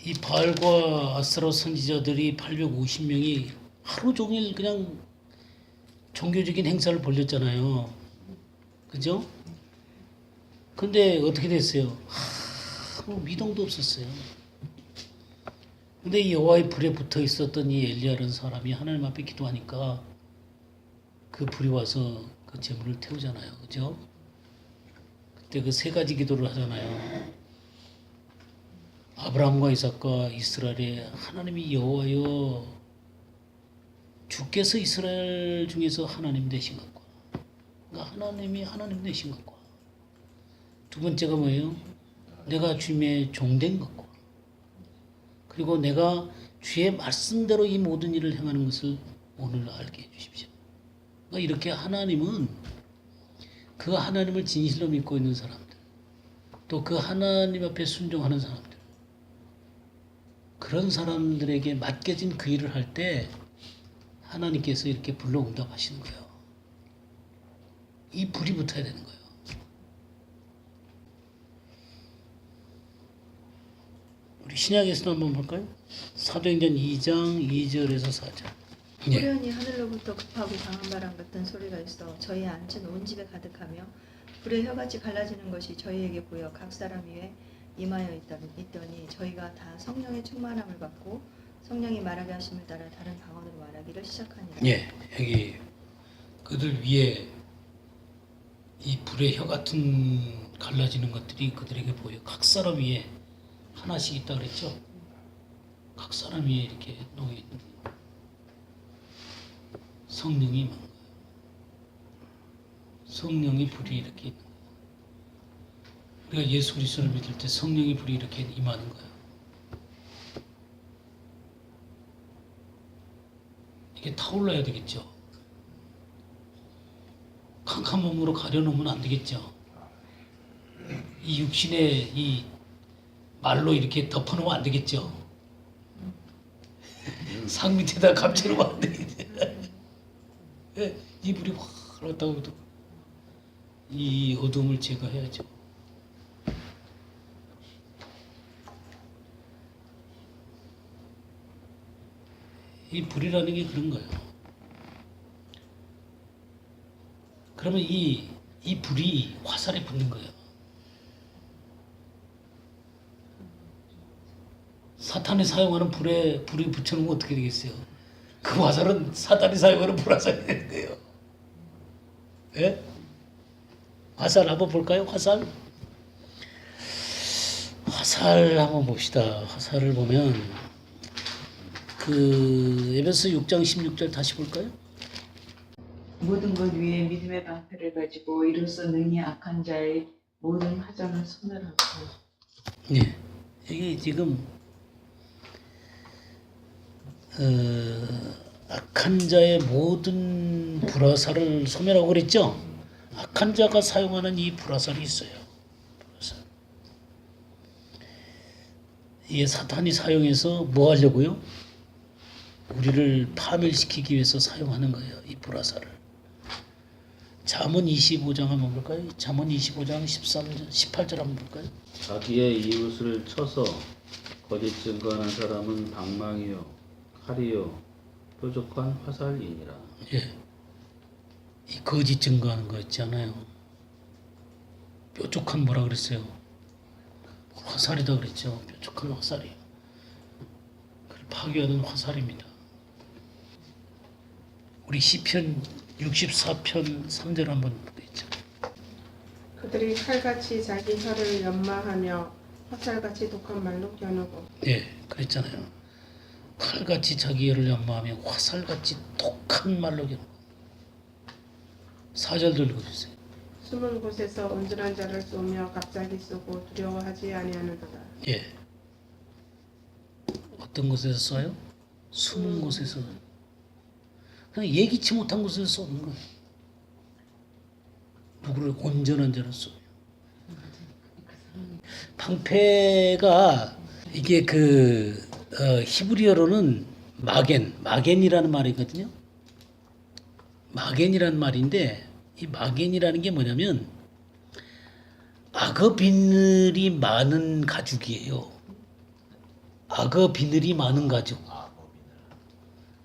이 바알과 아스라 선지자들이 850명이 하루 종일 그냥 종교적인 행사를 벌였잖아요. 그죠? 근데 어떻게 됐어요? 아무 미동도 없었어요. 근데 이 여호와의 불에 붙어 있었던 이 엘리야라는 사람이 하나님 앞에 기도하니까 그 불이 와서 그 제물을 태우잖아요. 그죠? 그때 그 세 가지 기도를 하잖아요. 아브라함과 이삭과 이스라엘의 하나님이 여호와여 주께서 이스라엘 중에서 하나님 되신 것과 그러니까 하나님이 하나님 되신 것과 두 번째가 뭐예요? 내가 주님의 종된 것과 그리고 내가 주의 말씀대로 이 모든 일을 행하는 것을 오늘 알게 해주십시오. 그러니까 이렇게 하나님은 그 하나님을 진실로 믿고 있는 사람들 또 그 하나님 앞에 순종하는 사람들 그런 사람들에게 맡겨진 그 일을 할 때 하나님께서 이렇게 불러 응답하시는 거예요. 이 불이 붙어야 되는 거예요. 우리 신약에서도 한번 볼까요? 사도행전 2장 2절에서 4절. 예. 후련히 하늘로부터 급하고 강한 바람 같은 소리가 있어 저희 앉은 온 집에 가득하며 불의 혀같이 갈라지는 것이 저희에게 보여 각 사람 위에 임하여 있더니 저희가 다 성령의 충만함을 받고 성령이 말하게 하심을 따라 다른 방언으로 말하기를 시작하니라. 예, 여기 그들 위에 이 불의 혀 같은 갈라지는 것들이 그들에게 보여. 각 사람 위에 하나씩 있다 그랬죠. 각 사람 위에 이렇게 놓여 있는 거예요. 성령이 임한 거예요. 성령의 불이 이렇게 있는 거예요. 우리가 예수 그리스도를 믿을 때 성령의 불이 이렇게 임하는 거예요. 이게 타올라야 되겠죠. 캄캄한 몸으로 가려놓으면 안 되겠죠. 이 육신의 이 말로 이렇게 덮어놓으면 안 되겠죠. 상 밑에다 감춰놓으면 안 되겠죠. 이 불이 확 올랐다고 해도 이 어둠을 제거해야죠. 이 불이라는 게 그런 거예요. 그러면 이 불이 화살에 붙는 거예요. 사탄이 사용하는 불에 불이 붙여놓으면 어떻게 되겠어요? 그 화살은 사탄이 사용하는 불화살이 되는 거예요. 예? 화살 한번 볼까요? 화살. 화살 한번 봅시다. 화살을 보면 그 에베소 6장 16절 다시 볼까요? 모든 것 위에 믿음의 방패를 가지고 이로써 능히 악한 자의 모든 화장을 소멸하고. 예, 이게 지금 악한 자의 모든 불화살을 소멸하고 그랬죠. 악한 자가 사용하는 이 불화살이 있어요. 불화살. 이게 사탄이 사용해서 뭐 하려고요? 우리를 파멸시키기 위해서 사용하는 거예요. 이 불화살을. 잠언 25장 한번 볼까요? 잠언 25장 13절, 18절 한번 볼까요? 자기의 이웃을 쳐서 거짓 증거하는 사람은 방망이요 칼이요 뾰족한 화살이니라. 예. 이 거짓 증거하는 거 있잖아요. 뾰족한 뭐라 그랬어요? 화살이다 그랬죠. 뾰족한 화살이에요. 그걸 파괴하는 화살입니다. 우리 시편 64편 3절 한번 보겠죠. 그들이 칼같이 자기 혀를 연마하며 화살같이 독한 말로 겨누고 예, 그랬잖아요. 칼같이 자기 애를 연마하며 화살같이 독한 말로 겨누고. 4절 읽어주세요. 숨은 곳에서 온전한 자를 쏘며 갑자기 쏘고 두려워하지 아니하는도다. 예. 어떤 곳에서 쏴요? 숨은 곳에서. 그냥 예기치 못한 곳에서 쏘는 거예요. 누구를 온전한 자를 쏘요. 방패가 이게 히브리어로는 마겐이라는 말이거든요. 마겐이라는 말인데 이 마겐이라는 게 뭐냐면 악어 비늘이 많은 가죽이에요. 악어 비늘이 많은 가죽.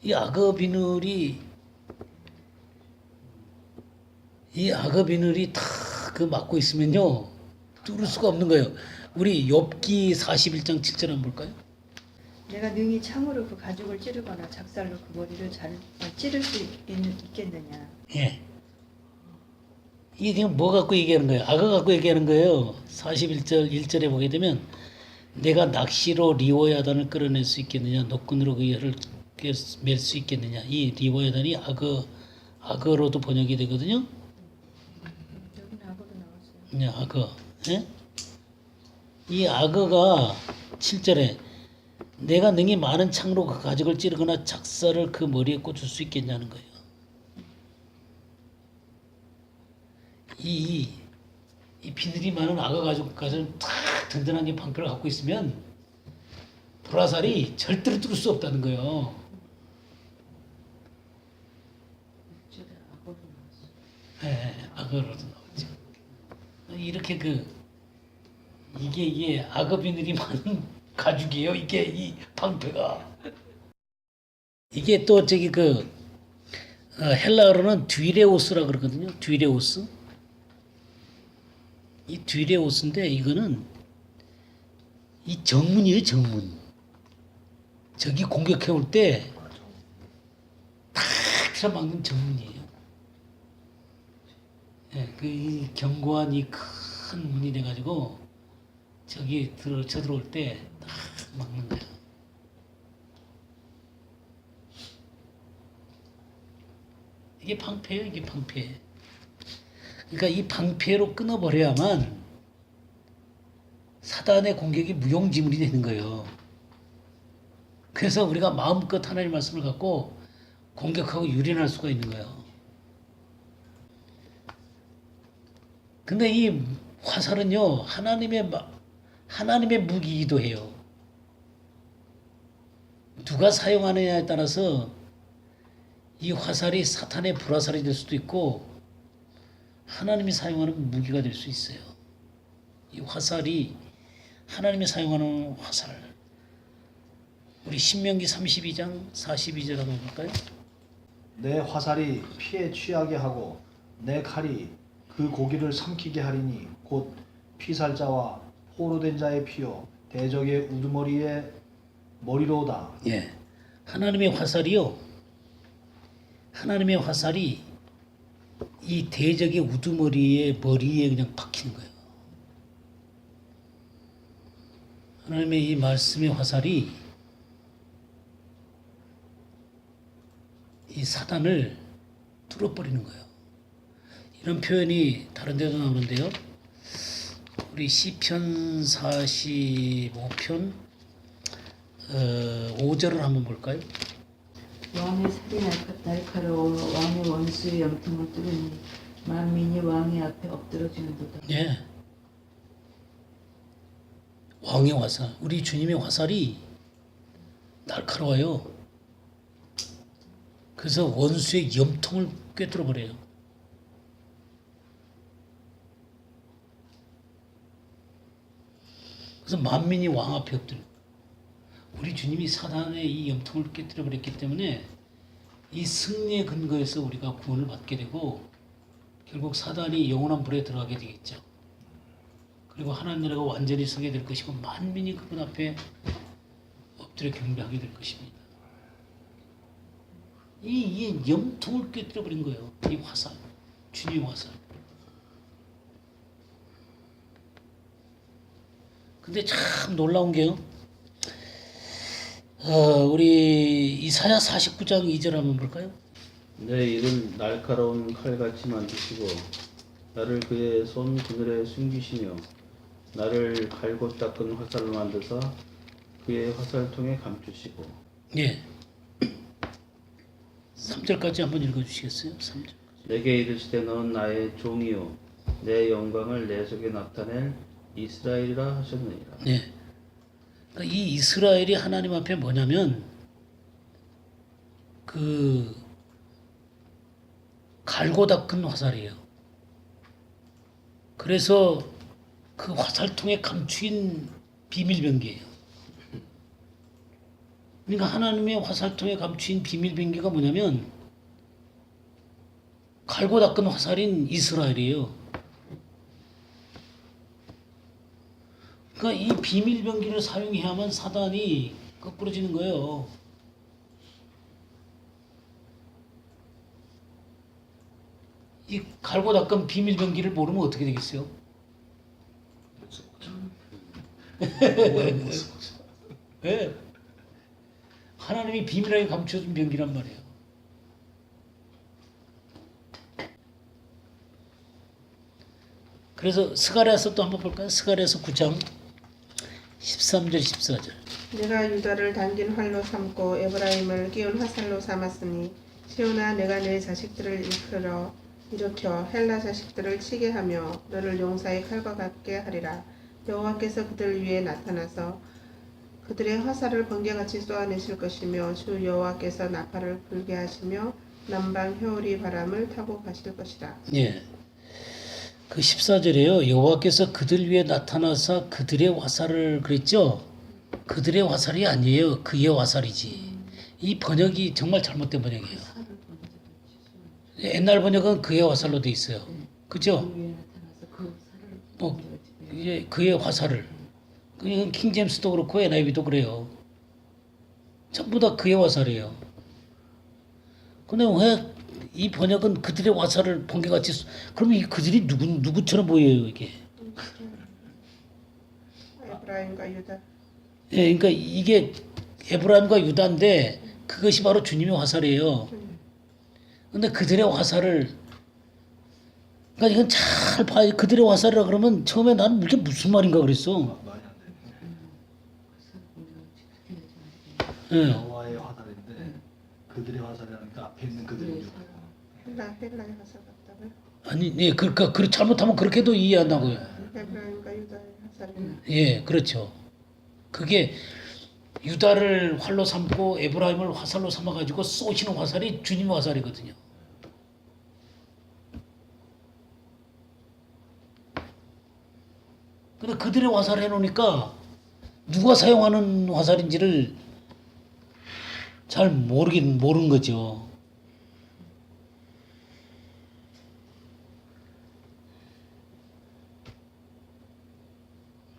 이 악어 비늘이 다 그 막고 있으면요 뚫을 수가 없는 거예요. 우리 욥기 41장 7절 한번 볼까요? 내가 능히 창으로 그 가죽을 찌르거나 작살로 그 머리를 찌를 수 있겠느냐. 예. 이게 지금 뭐 갖고 얘기하는 거예요? 악어 갖고 얘기하는 거예요. 41절 1절에 보게 되면 내가 낚시로 리워야단을 끌어낼 수 있겠느냐, 노끈으로 그 혀를 맬 수 있겠느냐. 이 리워야단이 악어로도 번역이 되거든요. 여기는 악어로 나왔어요. 네, 악어. 예? 이 악어가 7절에 내가 능히 많은 창으로 그 가죽을 찌르거나 작살을 그 머리에 꽂을 수 있겠냐는 거예요. 이 비늘이 많은 악어 가죽까지는 탁 든든하게 방패를 갖고 있으면 불화살이 절대로 뚫을 수 없다는 거예요. 네, 악어로도 나오죠. 이렇게 이게 악어 비늘이 많은 가죽이에요. 이게 이 방패가. 이게 또 헬라어로는 뒤레오스라 그러거든요. 뒤레오스. 이 뒤레오스인데 이거는 이 정문이에요. 정문. 적이 공격해 올 때 탁 틀어막는 정문이에요. 예, 이 견고한 이 큰 문이 돼가지고 적이 쳐들어올 때 딱 막는 거예요. 이게 방패예요. 이게 방패. 그러니까 이 방패로 끊어버려야만 사단의 공격이 무용지물이 되는 거예요. 그래서 우리가 마음껏 하나님의 말씀을 갖고 공격하고 유린할 수가 있는 거예요. 근데 이 화살은요, 하나님의 무기이기도 해요. 누가 사용하느냐에 따라서 이 화살이 사탄의 불화살이 될 수도 있고 하나님이 사용하는 무기가 될 수 있어요. 이 화살이 하나님이 사용하는 화살. 우리 신명기 32장 42절 한번 볼까요? 내 화살이 피에 취하게 하고 내 칼이 그 고기를 삼키게 하리니 곧 피살자와 포로된 자의 피요 대적의 우두머리의 머리로다. 예. 하나님의 화살이 이 대적의 우두머리에 머리에 그냥 박히는 거예요. 하나님의 이 말씀의 화살이 이 사단을 뚫어버리는 거예요. 이런 표현이 다른 데도 나오는데요. 우리 시편 45편 5절을 한번 볼까요? 왕의 살이 날카로워 왕의 원수의 염통을 뚫으니 만민이 왕의 앞에 엎드러지는도다. 예. 왕의 화살, 우리 주님의 화살이 날카로워요. 그래서 원수의 염통을 꿰뚫어 버려요. 그래서 만민이 왕 앞에 엎드려. 우리 주님이 사단의 이 염통을 깨뜨려 버렸기 때문에 이 승리의 근거에서 우리가 구원을 받게 되고 결국 사단이 영원한 불에 들어가게 되겠죠. 그리고 하나님 나라가 완전히 서게 될 것이고 만민이 그분 앞에 엎드려 경배하게 될 것입니다. 이 염통을 깨뜨려 버린 거예요. 이 화살, 주님의 화살. 근데 참 놀라운 게요. 우리 이사야 49장 2절 한번 볼까요? 내 이를 날카로운 칼같이 만드시고 나를 그의 손 그늘에 숨기시며 나를 갈고 닦은 화살로 만드사 그의 화살통에 감추시고. 예. 3절까지 한번 읽어주시겠어요? 3절. 내게 이르시되 너는 나의 종이요 내 영광을 내 속에 나타낼 이스라엘이라 하셨느니라. 네. 그러니까 이 이스라엘이 하나님 앞에 뭐냐면 그 갈고 닦은 화살이에요. 그래서 그 화살통에 감추인 비밀병기예요. 그러니까 하나님의 화살통에 감추인 비밀병기가 뭐냐면 갈고 닦은 화살인 이스라엘이에요. 그러니까 이 비밀병기를 사용해야만 사단이 거꾸러지는 거예요. 이 갈고 닦은 비밀병기를 모르면 어떻게 되겠어요? 네. 하나님이 비밀하게 감춰준 병기란 말이에요. 그래서 스가랴서 또 한번 볼까요? 스가랴서 9장 13절 14절. 내가 유다를 당긴 활로 삼고 에브라임을 끼운 화살로 삼았으니 시온아 내가 내 자식들을 일으켜 헬라 자식들을 치게 하며 너를 용사의 칼과 같게 하리라. 여호와께서 그들 위에 나타나서 그들의 화살을 번개같이 쏘아내실 것이며 주 여호와께서 나팔을 불게 하시며 남방 효리 바람을 타고 가실 것이라. 예. 그 14절에요. 여호와께서 그들 위에 나타나서 그들의 화살을 그랬죠. 그들의 화살이 아니에요. 그의 화살이지. 이 번역이 정말 잘못된 번역이에요. 옛날 번역은 그의 화살로 돼 있어요. 그죠? 이제 그의 화살을. 이건 킹제임스도 그렇고 NIV도 그래요. 전부 다 그의 화살이에요. 근데 왜 이 번역은 그들의 화살을 번개같이 그러면 이 그들이 누구처럼 보여요 이게? 에브라임과 유다. 예, 그러니까 이게 에브라임과 유다인데 그것이 바로 주님의 화살이에요. 근데 그들의 화살을 그러니까 이건 잘 봐야 그들의 화살이라 그러면 처음에 나는 이게 무슨 말인가 그랬어. 말이 안 되네. 예. 여호와의 화살인데 그들의 화살이라니까 앞에 있는 그들이 헬라의 화살 같다고요? 아니, 예, 그러니까 잘못하면 그렇게도 이해한다고요. 에브라임과 유다의 화살이. 예, 그렇죠. 그게 유다를 활로 삼고 에브라임을 화살로 삼아가지고 쏘시는 화살이 주님의 화살이거든요. 근데 그들의 화살을 해놓으니까 누가 사용하는 화살인지를 잘 모르는 거죠.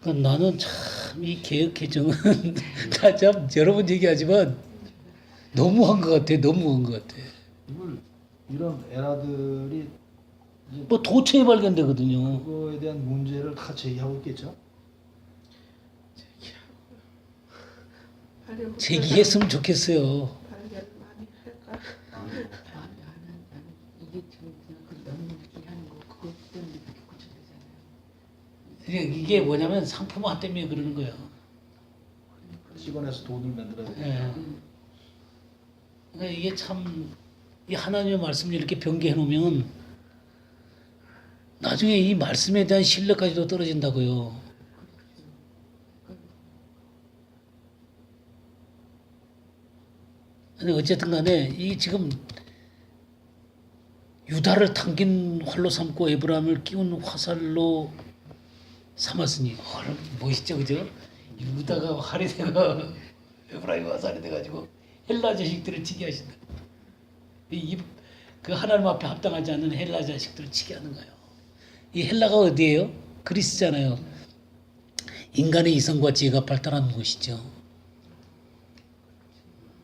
그러니까 나는 참 이 개혁 개정은 다 참 여러 번 얘기하지만 너무한 것 같아. 너무한 것 같아. 이런 에라들이 뭐 도처에 발견되거든요. 그거에 대한 문제를 다 제기하고 있겠죠. 발견 제기했으면 좋겠어요. 발견 많이 할까? 이게 지금 그냥 그 너무 늦게 하는 거 그것 때문에 그렇게 고쳐되잖아요. 이게 뭐냐면 상품화 때문에 그러는 거예요. 찍어내서 돈을 만들어야 돼. 예. 그러니까 이게 참 이 하나님의 말씀을 이렇게 변개해 놓으면 나중에 이 말씀에 대한 신뢰까지도 떨어진다고요. 근데 어쨌든 간에 이 지금 유다를 당긴 활로 삼고 에브라임을 끼운 화살로 삼았으니 멋있죠, 그죠? 유다가 활이 되고 에브라임 화살이 돼가지고 헬라 자식들을 치게 하신다. 그 하나님 앞에 합당하지 않는 헬라 자식들을 치게 하는 거예요. 이 헬라가 어디예요? 그리스잖아요. 인간의 이성과 지혜가 발달하는 곳이죠.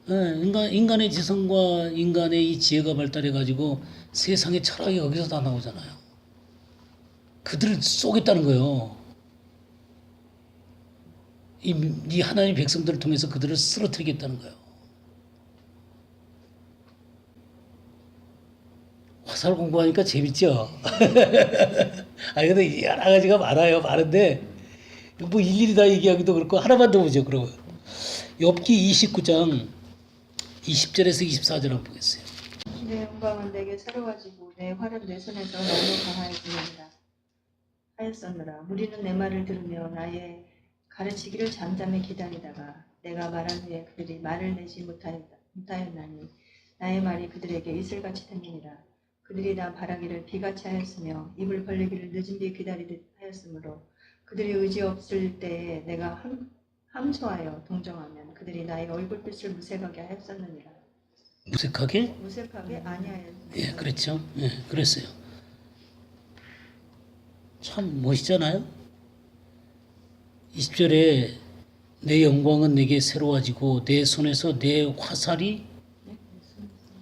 인간의 지성과 인간의 이 지혜가 발달해가지고 세상의 철학이 여기서 다 나오잖아요. 그들을 쏘겠다는 거예요. 이 하나님 백성들을 통해서 그들을 쓰러뜨리겠다는 거예요. 화살 공부하니까 재밌죠? 근데 여러 가지가 많아요. 많은데, 뭐 일일이 다 얘기하기도 그렇고, 하나만 더 보죠, 그러면. 욥기 29장 20절에서 24절 한번 보겠어요. 내 영광은 내게 새로워지고 내 활은 내 손에서 너무 강하여지느니라 하였었느라. 무리는 내 말을 들으며 나의 가르치기를 잠잠히 기다리다가 내가 말한 후에 그들이 말을 내지 못하였나니 나의 말이 그들에게 이슬같이 들리니라. 그들이 나 바라기를 비같이 하였으며 입을 벌리기를 늦은 비 기다리듯 하였으므로 그들이 의지 없을 때에 내가 함소하여 동정하면 그들이 나의 얼굴빛을 무색하게 하였었느니라. 무색하게? 무색하게 아니하였느니라. 예, 그랬죠. 예, 그랬어요. 참 멋있잖아요. 20절에 내 영광은 내게 새로워지고 내 손에서 내 화살이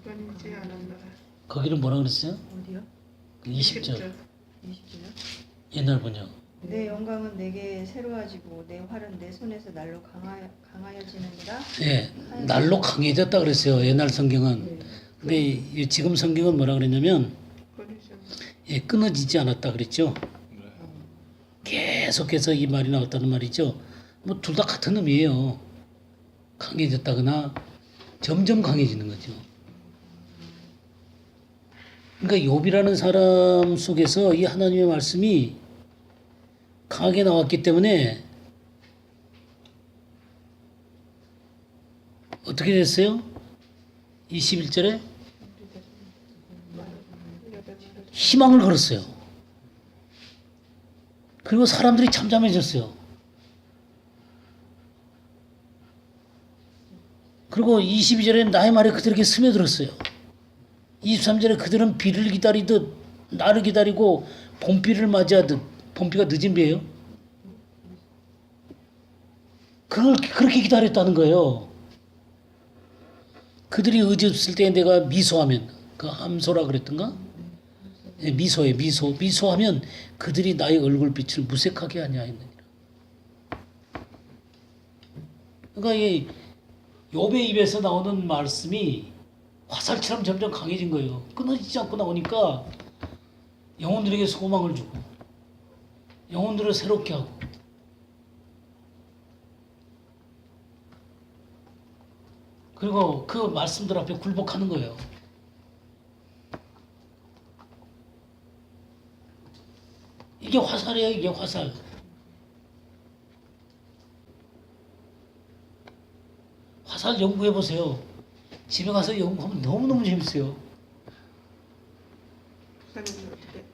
끊이지 않았노라. 거기는 뭐라 그랬어요? 어디요? 20절 20절요? 옛날 번역. 내 영광은 내게 새로워지고 내 활은 내 손에서 날로 강하여지느니라. 예, 날로 강해졌다 그랬어요. 옛날 성경은. 근데 지금 성경은 뭐라 그랬냐면 끊이지 않았노라. 예, 끊어지지 않았다 그랬죠. 계속해서 이 말이 나왔다는 말이죠. 뭐 둘 다 같은 의미예요. 강해졌다거나 점점 강해지는 거죠. 그러니까 욥이라는 사람 속에서 이 하나님의 말씀이 강하게 나왔기 때문에 어떻게 됐어요? 21절에 희망을 걸었어요. 그리고 사람들이 잠잠해졌어요. 그리고 22절에 나의 말에 그들에게 스며들었어요. 23절에 그들은 비를 기다리듯 나를 기다리고 봄비를 맞이하듯, 봄비가 늦은 비예요. 그걸 그렇게 기다렸다는 거예요. 그들이 의지 없을 때 내가 미소하면, 그 함소라 그랬던가? 네, 미소하면 그들이 나의 얼굴빛을 무색하게 하냐 했느니라. 그러니까 이 욥의 입에서 나오는 말씀이 화살처럼 점점 강해진 거예요. 끊어지지 않고 나오니까 영혼들에게 소망을 주고 영혼들을 새롭게 하고 그리고 그 말씀들 앞에 굴복하는 거예요. 이게 화살이에요. 이게 화살. 화살 연구해 보세요. 집에 가서 연구하면 너무너무 재밌어요. 목사님은 어떻게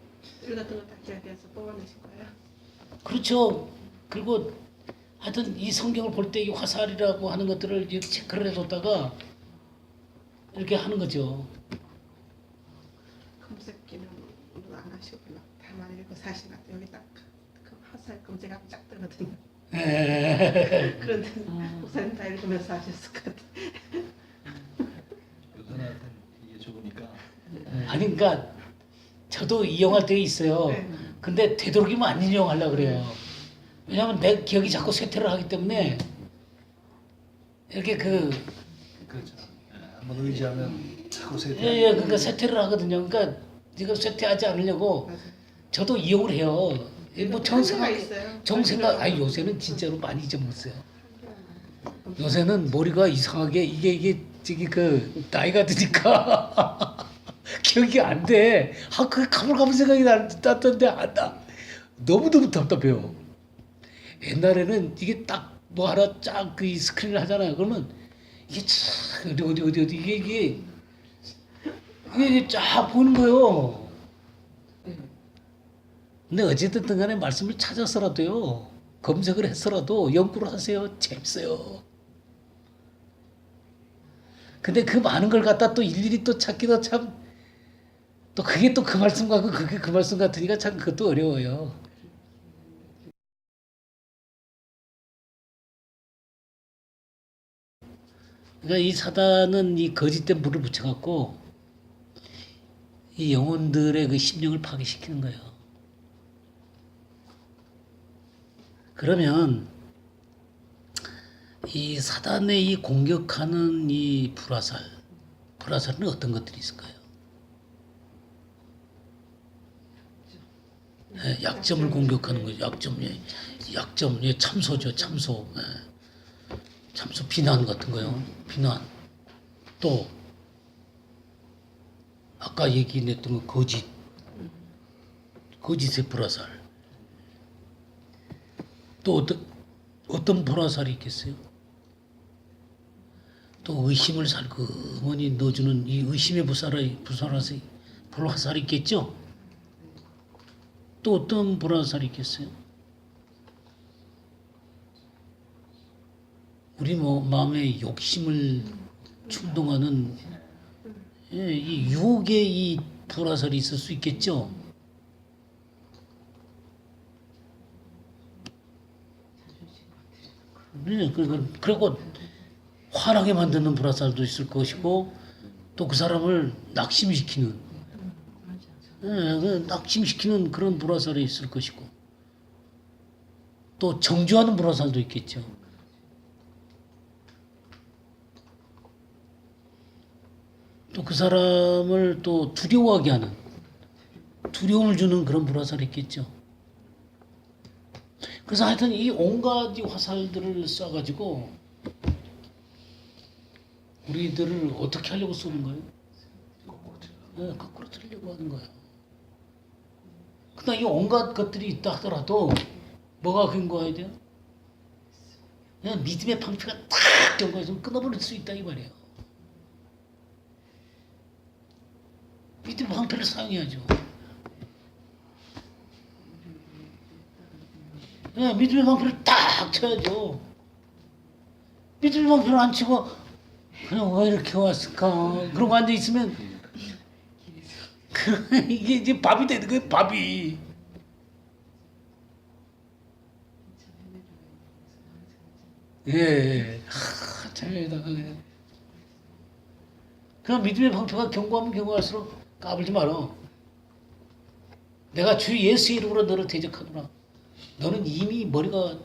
뜰 같은 거 다 기억해서 뽑아내신 거예요? 그렇죠. 그리고 하여튼 이 성경을 볼 때 이 화살이라고 하는 것들을 이렇게 체크를 해뒀다가 이렇게 하는 거죠. 검색기는 안 하시구나. 다만 읽고 사신 것 같아요. 여기 딱 그 화살 검색하면 쫙 뜨거든요. 그런데 목사님 다 읽으면서 하셨을 것 같아요. 요새는 이게 좋으니까. 아니 그러니까 저도 이용할 때가 있어요. 네. 근데 되도록이면 안 이용하려고 그래요. 왜냐하면 내 기억이 자꾸 쇠퇴를 하기 때문에 이렇게 그렇죠. 한번 의지하면 자꾸 세대. 예, 그러니까 쇠퇴를 하거든요. 그러니까 지금 쇠퇴하지 않으려고 맞아요. 저도 이용을 해요. 뭐 한계가 있어요. 정생각, 아니 요새는 진짜로 많이 잊어먹었어요. 요새는 머리가 이상하게 이게 저기 그 나이가 드니까 기억이 안 돼. 그 가물가물 생각이 났던데 안 나. 너무너무 답답해요. 옛날에는 이게 딱 뭐 하나 쫙 그 스크린을 하잖아요. 그러면 이게 쫙 어디 이게 쫙 보는 거예요. 근데 어쨌든 간에 말씀을 찾아서라도요. 검색을 해서라도 연구를 하세요. 재밌어요. 근데 그 많은 걸 갖다 또 일일이 또 찾기도 참 또 그게 또 그 말씀 같고 그게 그 말씀 같으니까 참 그것도 어려워요. 그러니까 이 사단은 이 거짓된 불을 붙여갖고 이 영혼들의 그 심령을 파괴시키는 거예요. 그러면 이 사단의 이 공격하는 이 불화살은 어떤 것들이 있을까요? 예, 약점을 공격하는 거죠. 약점, 예, 참소죠, 참소. 예. 참소 비난 같은 거요. 비난. 또 아까 얘기했던 거 거짓의 불화살. 또 어떤 불화살이 있겠어요? 또 의심을 살그머니 넣어주는 이 의심의 불화살이 있겠죠? 또 어떤 불화살이 있겠어요? 우리 마음의 욕심을 충동하는 예, 이 유혹의 이 불화살이 있을 수 있겠죠? 네, 그리고 화나게 만드는 불화살도 있을 것이고 또 그 사람을 낙심시키는 낙심시키는 그런 불화살이 있을 것이고 또 정죄하는 불화살도 있겠죠. 또 그 사람을 또 두려워하게 하는 두려움을 주는 그런 불화살이 있겠죠. 그래서 하여튼 이 온갖 화살들을 쏴가지고 우리들을 어떻게 하려고 쏘는 거예요? 거꾸로 틀려고 하는 거예요. 그러나 이 온갖 것들이 있다 하더라도 뭐가 근거해야 돼요? 그냥 믿음의 방패가 탁 경고해서 끊어버릴 수 있다 이 말이에요. 믿음의 방패를 사용해야죠. 네, 믿음의 방패를 딱 쳐야죠. 믿음의 방패를 안 치고 그냥 왜 이렇게 왔을까 그러고 앉아 있으면 이게 이제 밥이 되는 거예요. 밥이. 예, 참여에다가 그냥 믿음의 방패가 견고하면 견고할수록 까불지 마라. 내가 주 예수의 이름으로 너를 대적하노라. 너는 이미 머리가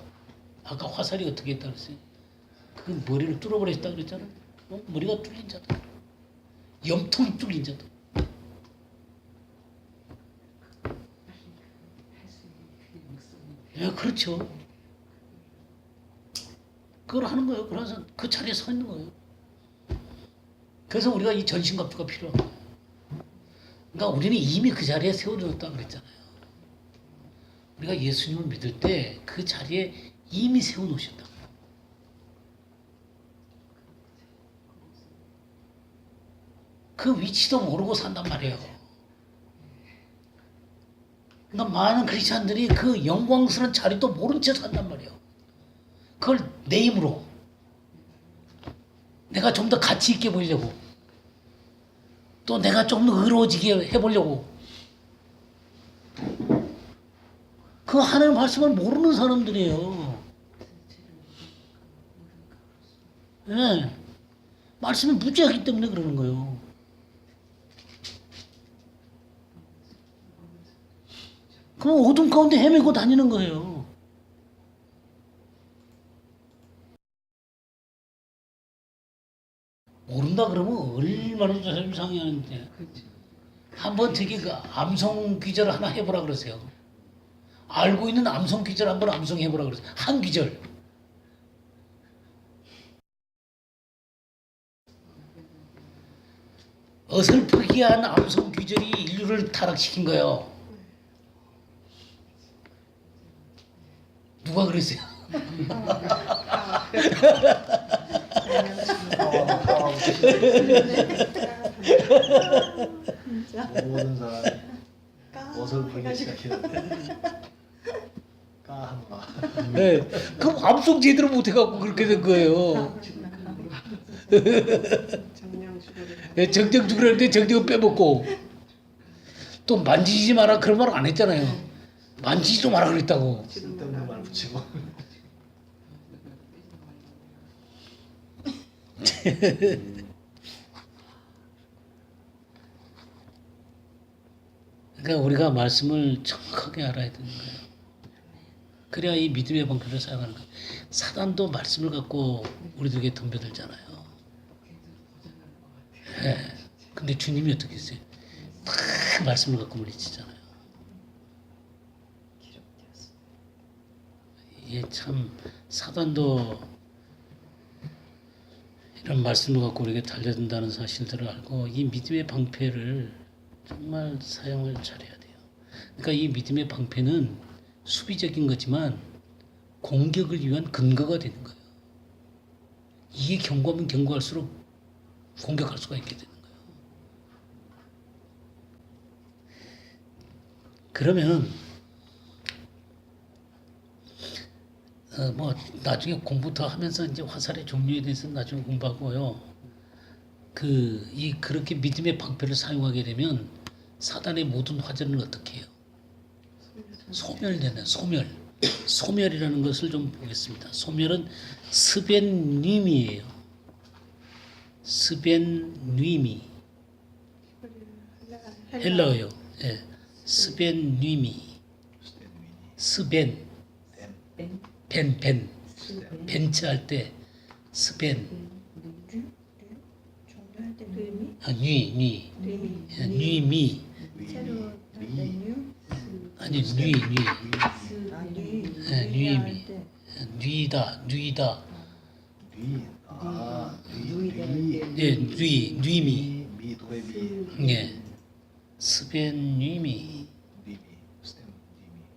아까 화살이 어떻게 했다 그랬어요? 그 머리를 뚫어버렸다 그랬잖아. 머리가 뚫린 자다. 염통이 뚫린 자다. 예, 그렇죠. 그걸 하는 거예요. 그래서 그 자리에 서 있는 거예요. 그래서 우리가 이 전신갑주가 필요한 거예요. 그러니까 우리는 이미 그 자리에 세워졌다 그랬잖아요. 우리가 예수님을 믿을 때 그 자리에 이미 세워놓으셨다. 그 위치도 모르고 산단 말이에요. 그러니까 많은 크리스찬들이 그 영광스러운 자리도 모른 채 산단 말이에요. 그걸 내 힘으로 내가 좀 더 가치 있게 보이려고 또 내가 좀 더 의로워지게 해보려고 그 하나님 말씀을 모르는 사람들이에요. 예, 말씀이 무지하기 때문에 그러는 거예요. 그럼 어둠 가운데 헤매고 다니는 거예요. 모른다 그러면 얼마나 좀 상해하는데. 한번 저기 그 암송 귀절 하나 해보라 그러세요. 알고 있는 암송 귀절 한번 암송해보라 그러세요. 한 귀절. 어설프기한 암송 귀절이 인류를 타락시킨 거예요. 누가 그랬어요? 모든 사람이 어설프게 시작했는데 까한다. 네. 그럼 암송 제대로 못해갖고 그렇게 된 거예요. 네, 정정 죽으라는데 정정은 빼먹고 또 만지지 마라 그런 말 안 했잖아요. 만지지도 마라 그랬다고. 쓸데없는 말 붙이고. 그러니까 우리가 말씀을 정확하게 알아야 되는 거예요. 그래야 이 믿음의 방패를 사용하는 거예요. 사단도 말씀을 갖고 우리들에게 덤벼들잖아요. 예. 근데 주님이 어떻게 했어요? 다 말씀을 갖고 물리치잖아요. 이게 참 사단도 이런 말씀을 갖고 우리에게 달려든다는 사실들을 알고 이 믿음의 방패를 정말 사용을 잘해야 돼요. 그러니까 이 믿음의 방패는 수비적인 거지만 공격을 위한 근거가 되는 거예요. 이게 견고하면 견고할수록 공격할 수가 있게 되는 거예요. 그러면 뭐 나중에 공부 더 하면서 이제 화살의 종류에 대해서 나중에 공부하고요. 그렇게 믿음의 방패를 사용하게 되면 사단의 모든 화전을 어떻게 해요? 소멸되는 소멸. 소멸이라는 것을 좀 보겠습니다. 소멸은 스벤님이에요. 스벤님이 헬라어요. 예. 스벤님이 스벤 벤 벤츠 할 때 스벤 종료할 때 뇌미? 뉘 뇌미. 뉘미 새로 할때 아니 뉘 뉘미 뉘다 뉘. 예 뉘미 미 도레미. 예 스벤 뉘미 미미. 스템 미미.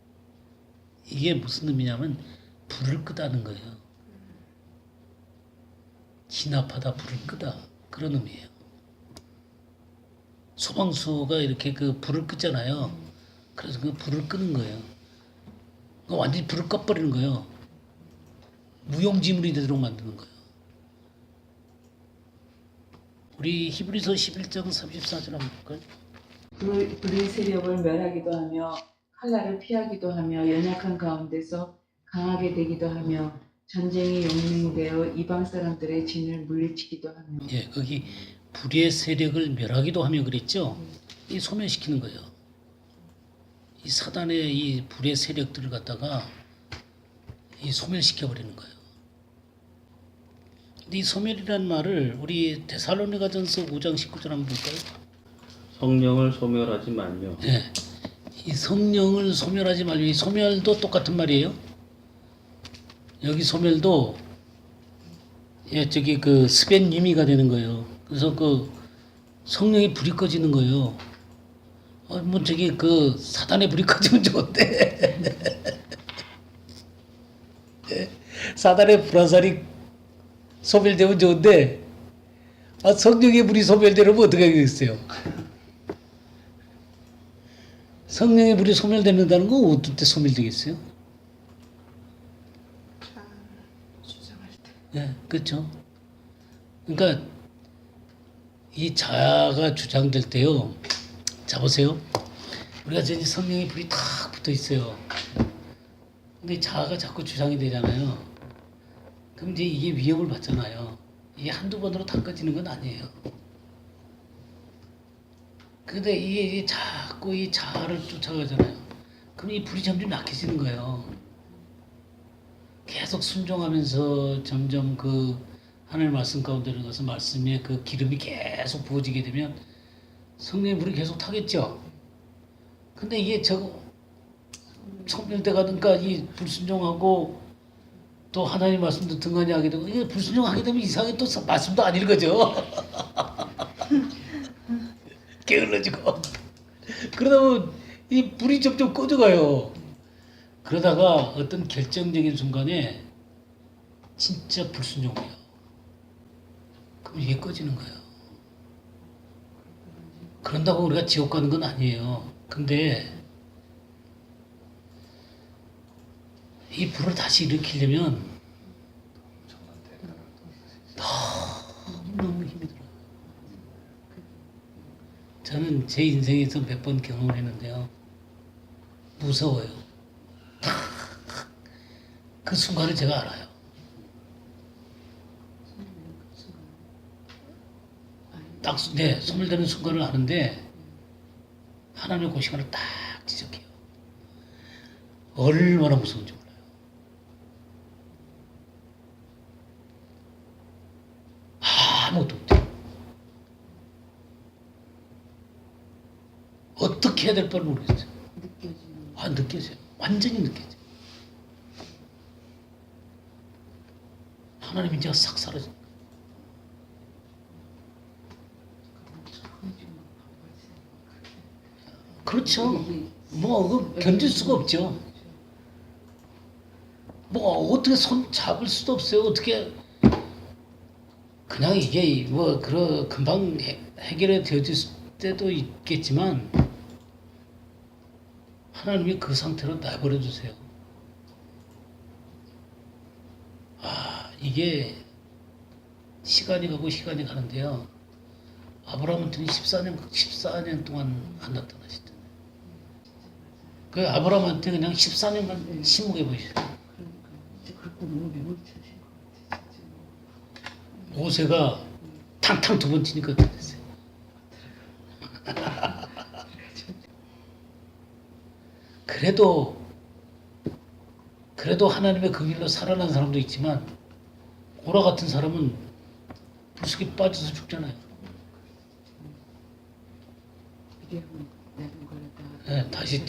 이게 무슨 의미냐면 불을 끄다는 거예요. 진압하다 불을 끄다 그런 의미예요. 소방수가 이렇게 그 불을 끄잖아요. 그래서 그 불을 끄는 거예요. 완전히 불을 꺼버리는 거예요. 무용지물이 되도록 만드는 거예요. 우리 히브리서 11장 34절 한번 볼까요? 불의 세력을 멸하기도 하며 칼날을 피하기도 하며 연약한 가운데서 강하게 되기도 하며 전쟁이 용맹되어 이방 사람들의 진을 물리치기도 하며. 예, 거기 불의 세력을 멸하기도 하며 그랬죠. 이 소멸시키는 거예요. 이 사단의 이 불의 세력들을 갖다가 이 소멸시켜 버리는 거예요. 근데 이 소멸이라는 말을 우리 데살로니가전서 5장 19절 한번 볼까요? 성령을 소멸하지 말며 예, 이 성령을 소멸하지 말고 이 소멸도 똑같은 말이에요. 여기 소멸도 예, 저기 그 스벤유미가 되는 거예요. 그래서 그 성령의 불이 꺼지는 거예요. 뭐 저기 그 사단의 불이 꺼지면 좋은데 사단의 불화살이 소멸되면 좋은데 성령의 불이 소멸되면 어떻게 하겠어요? 성령의 불이 소멸된다는 건 어떨 때 소멸되겠어요? 주장할 때. 네, 그렇죠. 그러니까 이 자아가 주장될 때요. 자 보세요. 우리가 이제 성령의 불이 탁 붙어 있어요. 근데 자아가 자꾸 주장이 되잖아요. 그럼 이제 이게 위협을 받잖아요. 이게 한두 번으로 다 꺼지는 건 아니에요. 근데 이게 자꾸 이 자아를 쫓아가잖아요. 그럼 이 불이 점점 약해지는 거예요. 계속 순종하면서 점점 그 하나님의 말씀 가운데 들어가서 말씀에 그 기름이 계속 부어지게 되면 성령의 불이 계속 타겠죠. 근데 이게 성별대 가니까 이 불순종하고 또 하나님 말씀도 등한히 하게 되고 이게 불순종하게 되면 이상하게 또 말씀도 안 읽어져. 게을러지고 그러다 보면 이 불이 점점 꺼져가요. 그러다가 어떤 결정적인 순간에 진짜 불순종해요. 그럼 이게 꺼지는 거예요. 그런다고 우리가 지옥 가는 건 아니에요. 근데 이 불을 다시 일으키려면 너무 힘이 들어요. 저는 제 인생에서 몇 번 경험을 했는데요. 무서워요. 그 순간을 제가 알아요. 딱, 네, 소멸되는 순간을 아는데 하나님의 그 시간을 딱 지적해요. 얼마나 무서운지 몰라요. 아무것도 못해요. 어떻게 해야 될 바를 모르겠어요. 느껴져요. 완전히 느껴져요. 하나님 이제가 싹 사라진 거예요. 그렇죠. 뭐 견딜 수가 없죠. 뭐 어떻게 손 잡을 수도 없어요. 어떻게 그냥 이게 뭐 금방 해결이 되어질 때도 있겠지만 하나님이 그 상태로 놔버려 주세요. 이게 시간이 가고 시간이 가는데요. 아브라함한테는 14년 동안 안 나타나시잖아요. 그 아브라함한테 그냥 14년간 침묵해 보이시죠. 모세가 탕탕 두 번 치니까 어떻게 됐어요? 그래도 하나님의 그 길로 살아난 사람도 있지만 고라 같은 사람은 불속에 빠져서 죽잖아요. 네, 다시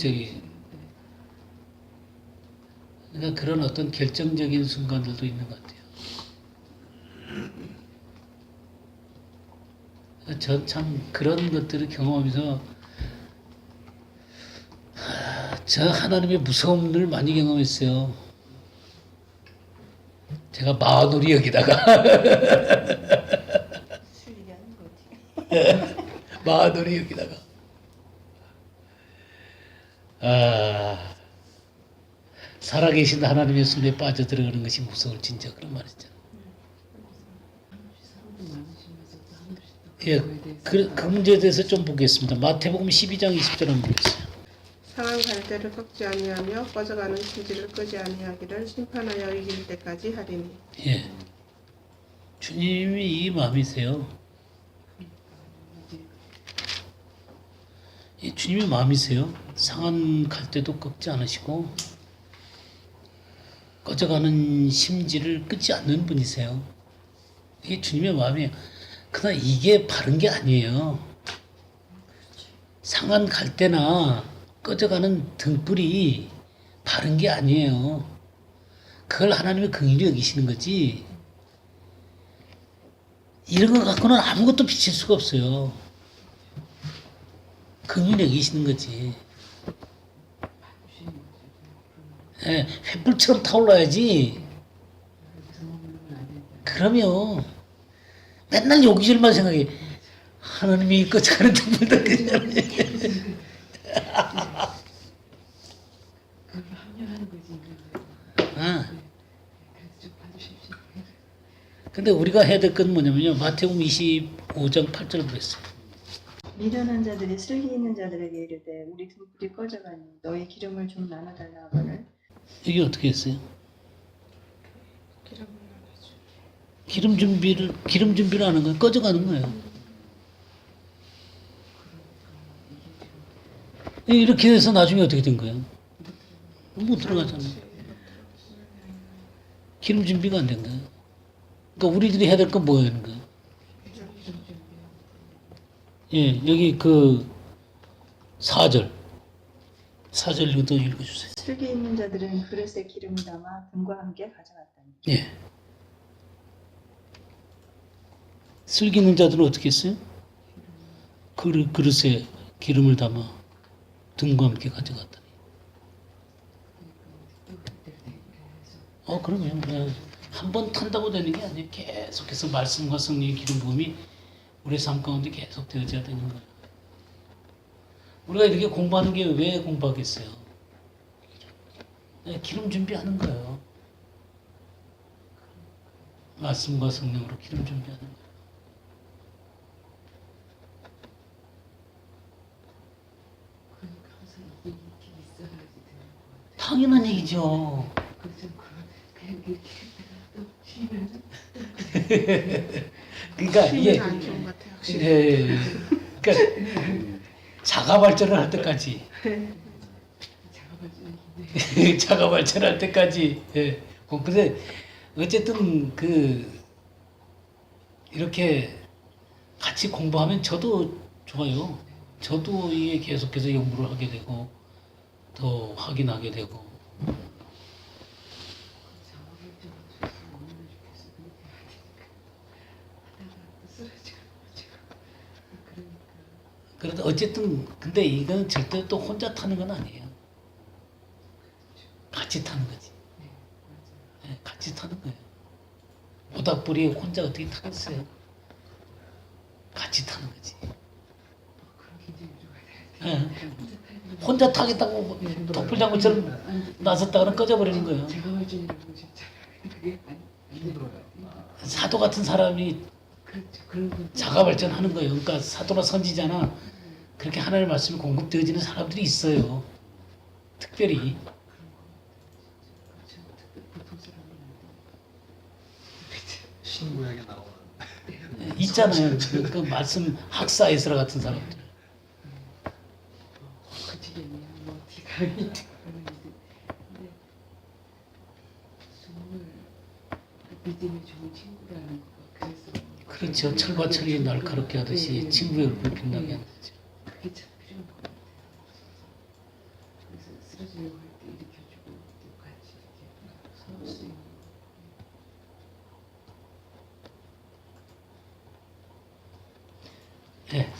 그러니까 그런 어떤 결정적인 순간들도 있는 것 같아요. 전 참 그런 것들을 경험하면서 저 하나님의 무서움을 많이 경험했어요. 제가 마누리 여기다가 술 얘기하는 거지. 마누리 여기다가 살아계신 하나님의 손에 빠져들어가는 것이 무서울진저 그런 말이죠. 예, 그 문제에 대해서 좀 보겠습니다. 마태복음 12장 20절 한번 보겠어요. 상한 갈대를 꺾지 아니하며 꺼져가는 심지를 끄지 아니하기를 심판하여 이길 때까지 하리니. 예, 주님이 이 마음이세요. 예, 주님이 마음이세요. 상한 갈대도 꺾지 않으시고 꺼져가는 심지를 끄지 않는 분이세요. 이게 주님의 마음이에요. 그러나 이게 바른 게 아니에요. 상한 갈대나 꺼져가는 등불이 바른 게 아니에요. 그걸 하나님의 긍휼히 여기시는 거지. 이런 거 갖고는 아무것도 비칠 수가 없어요. 긍휼히 여기시는 거지. 예, 횃불처럼 타올라야지. 그러면 맨날 여기질만 생각해. 하나님이 꺼져가는 등불도 그냥. 근데 우리가 해야 될 건 뭐냐면요. 마태복음 25장 8절 그랬어요. 미련한 자들이 슬기 있는 자들에게 이르되 우리 등불이 꺼져가니 너희 기름을 좀 나눠달라 하거늘. 이게 어떻게 했어요? 기름을 나눠줘. 기름 준비를 하는 거예요. 꺼져가는 거예요. 이렇게 해서 나중에 어떻게 된 거예요? 못 들어가잖아요. 기름 준비가 안 된 거예요. 그러니까 우리들이 해야 될 건 뭐예요? 그? 예, 여기 그 4절 이것도 읽어주세요. 슬기 있는 자들은 그릇에 기름을 담아 등과 함께 가져갔다니. 예. 슬기 있는 자들은 어떻게 했어요? 그릇에 기름을 담아 등과 함께 가져갔다니. 그러면 한 번 탄다고 되는 게 아니에요. 계속해서 말씀과 성령의 기름 부음이 우리 삶 가운데 계속 되어져야 되는 거예요. 우리가 이렇게 공부하는 게 왜 공부하겠어요? 기름 준비하는 거예요. 말씀과 성령으로 기름 준비하는 거예요. 당연한 얘기죠. 그러니까 이게 안 좋은 것 같아요. 확실히. 예, 그러니까 자가 발전을 할 때까지 자가 발전할 때까지 예. 근데 어쨌든 이렇게 같이 공부하면 저도 좋아요. 저도 이게 계속해서 연구를 하게 되고 더 확인하게 되고. 그래도 어쨌든 근데 이건 절대 또 혼자 타는 건 아니에요. 같이 타는 거지. 네, 같이 타는 거예요. 모닥불이 혼자 어떻게 타겠어요? 같이 타는 거지. 네. 혼자 타겠다고 독불장군처럼 나섰다가는 꺼져버리는 거예요. 사도 같은 사람이 자가발전하는 거예요. 그러니까 사도나 선지자나 그렇게 하나님의 말씀이 공급되어지는 사람들이 있어요. 특별히. 신구약에 나오는 있잖아요. 그 말씀 학사 에스라 같은 사람들. 그렇죠. 철과 철이 날카롭게 하듯이 친구의 얼굴을 빛나게 하는 거죠. 그게 참 필요한 것 같아요. 그래서 쓰러지려고 할 때 일으켜주고 또 같이 이렇게 서울 수 있는. 네,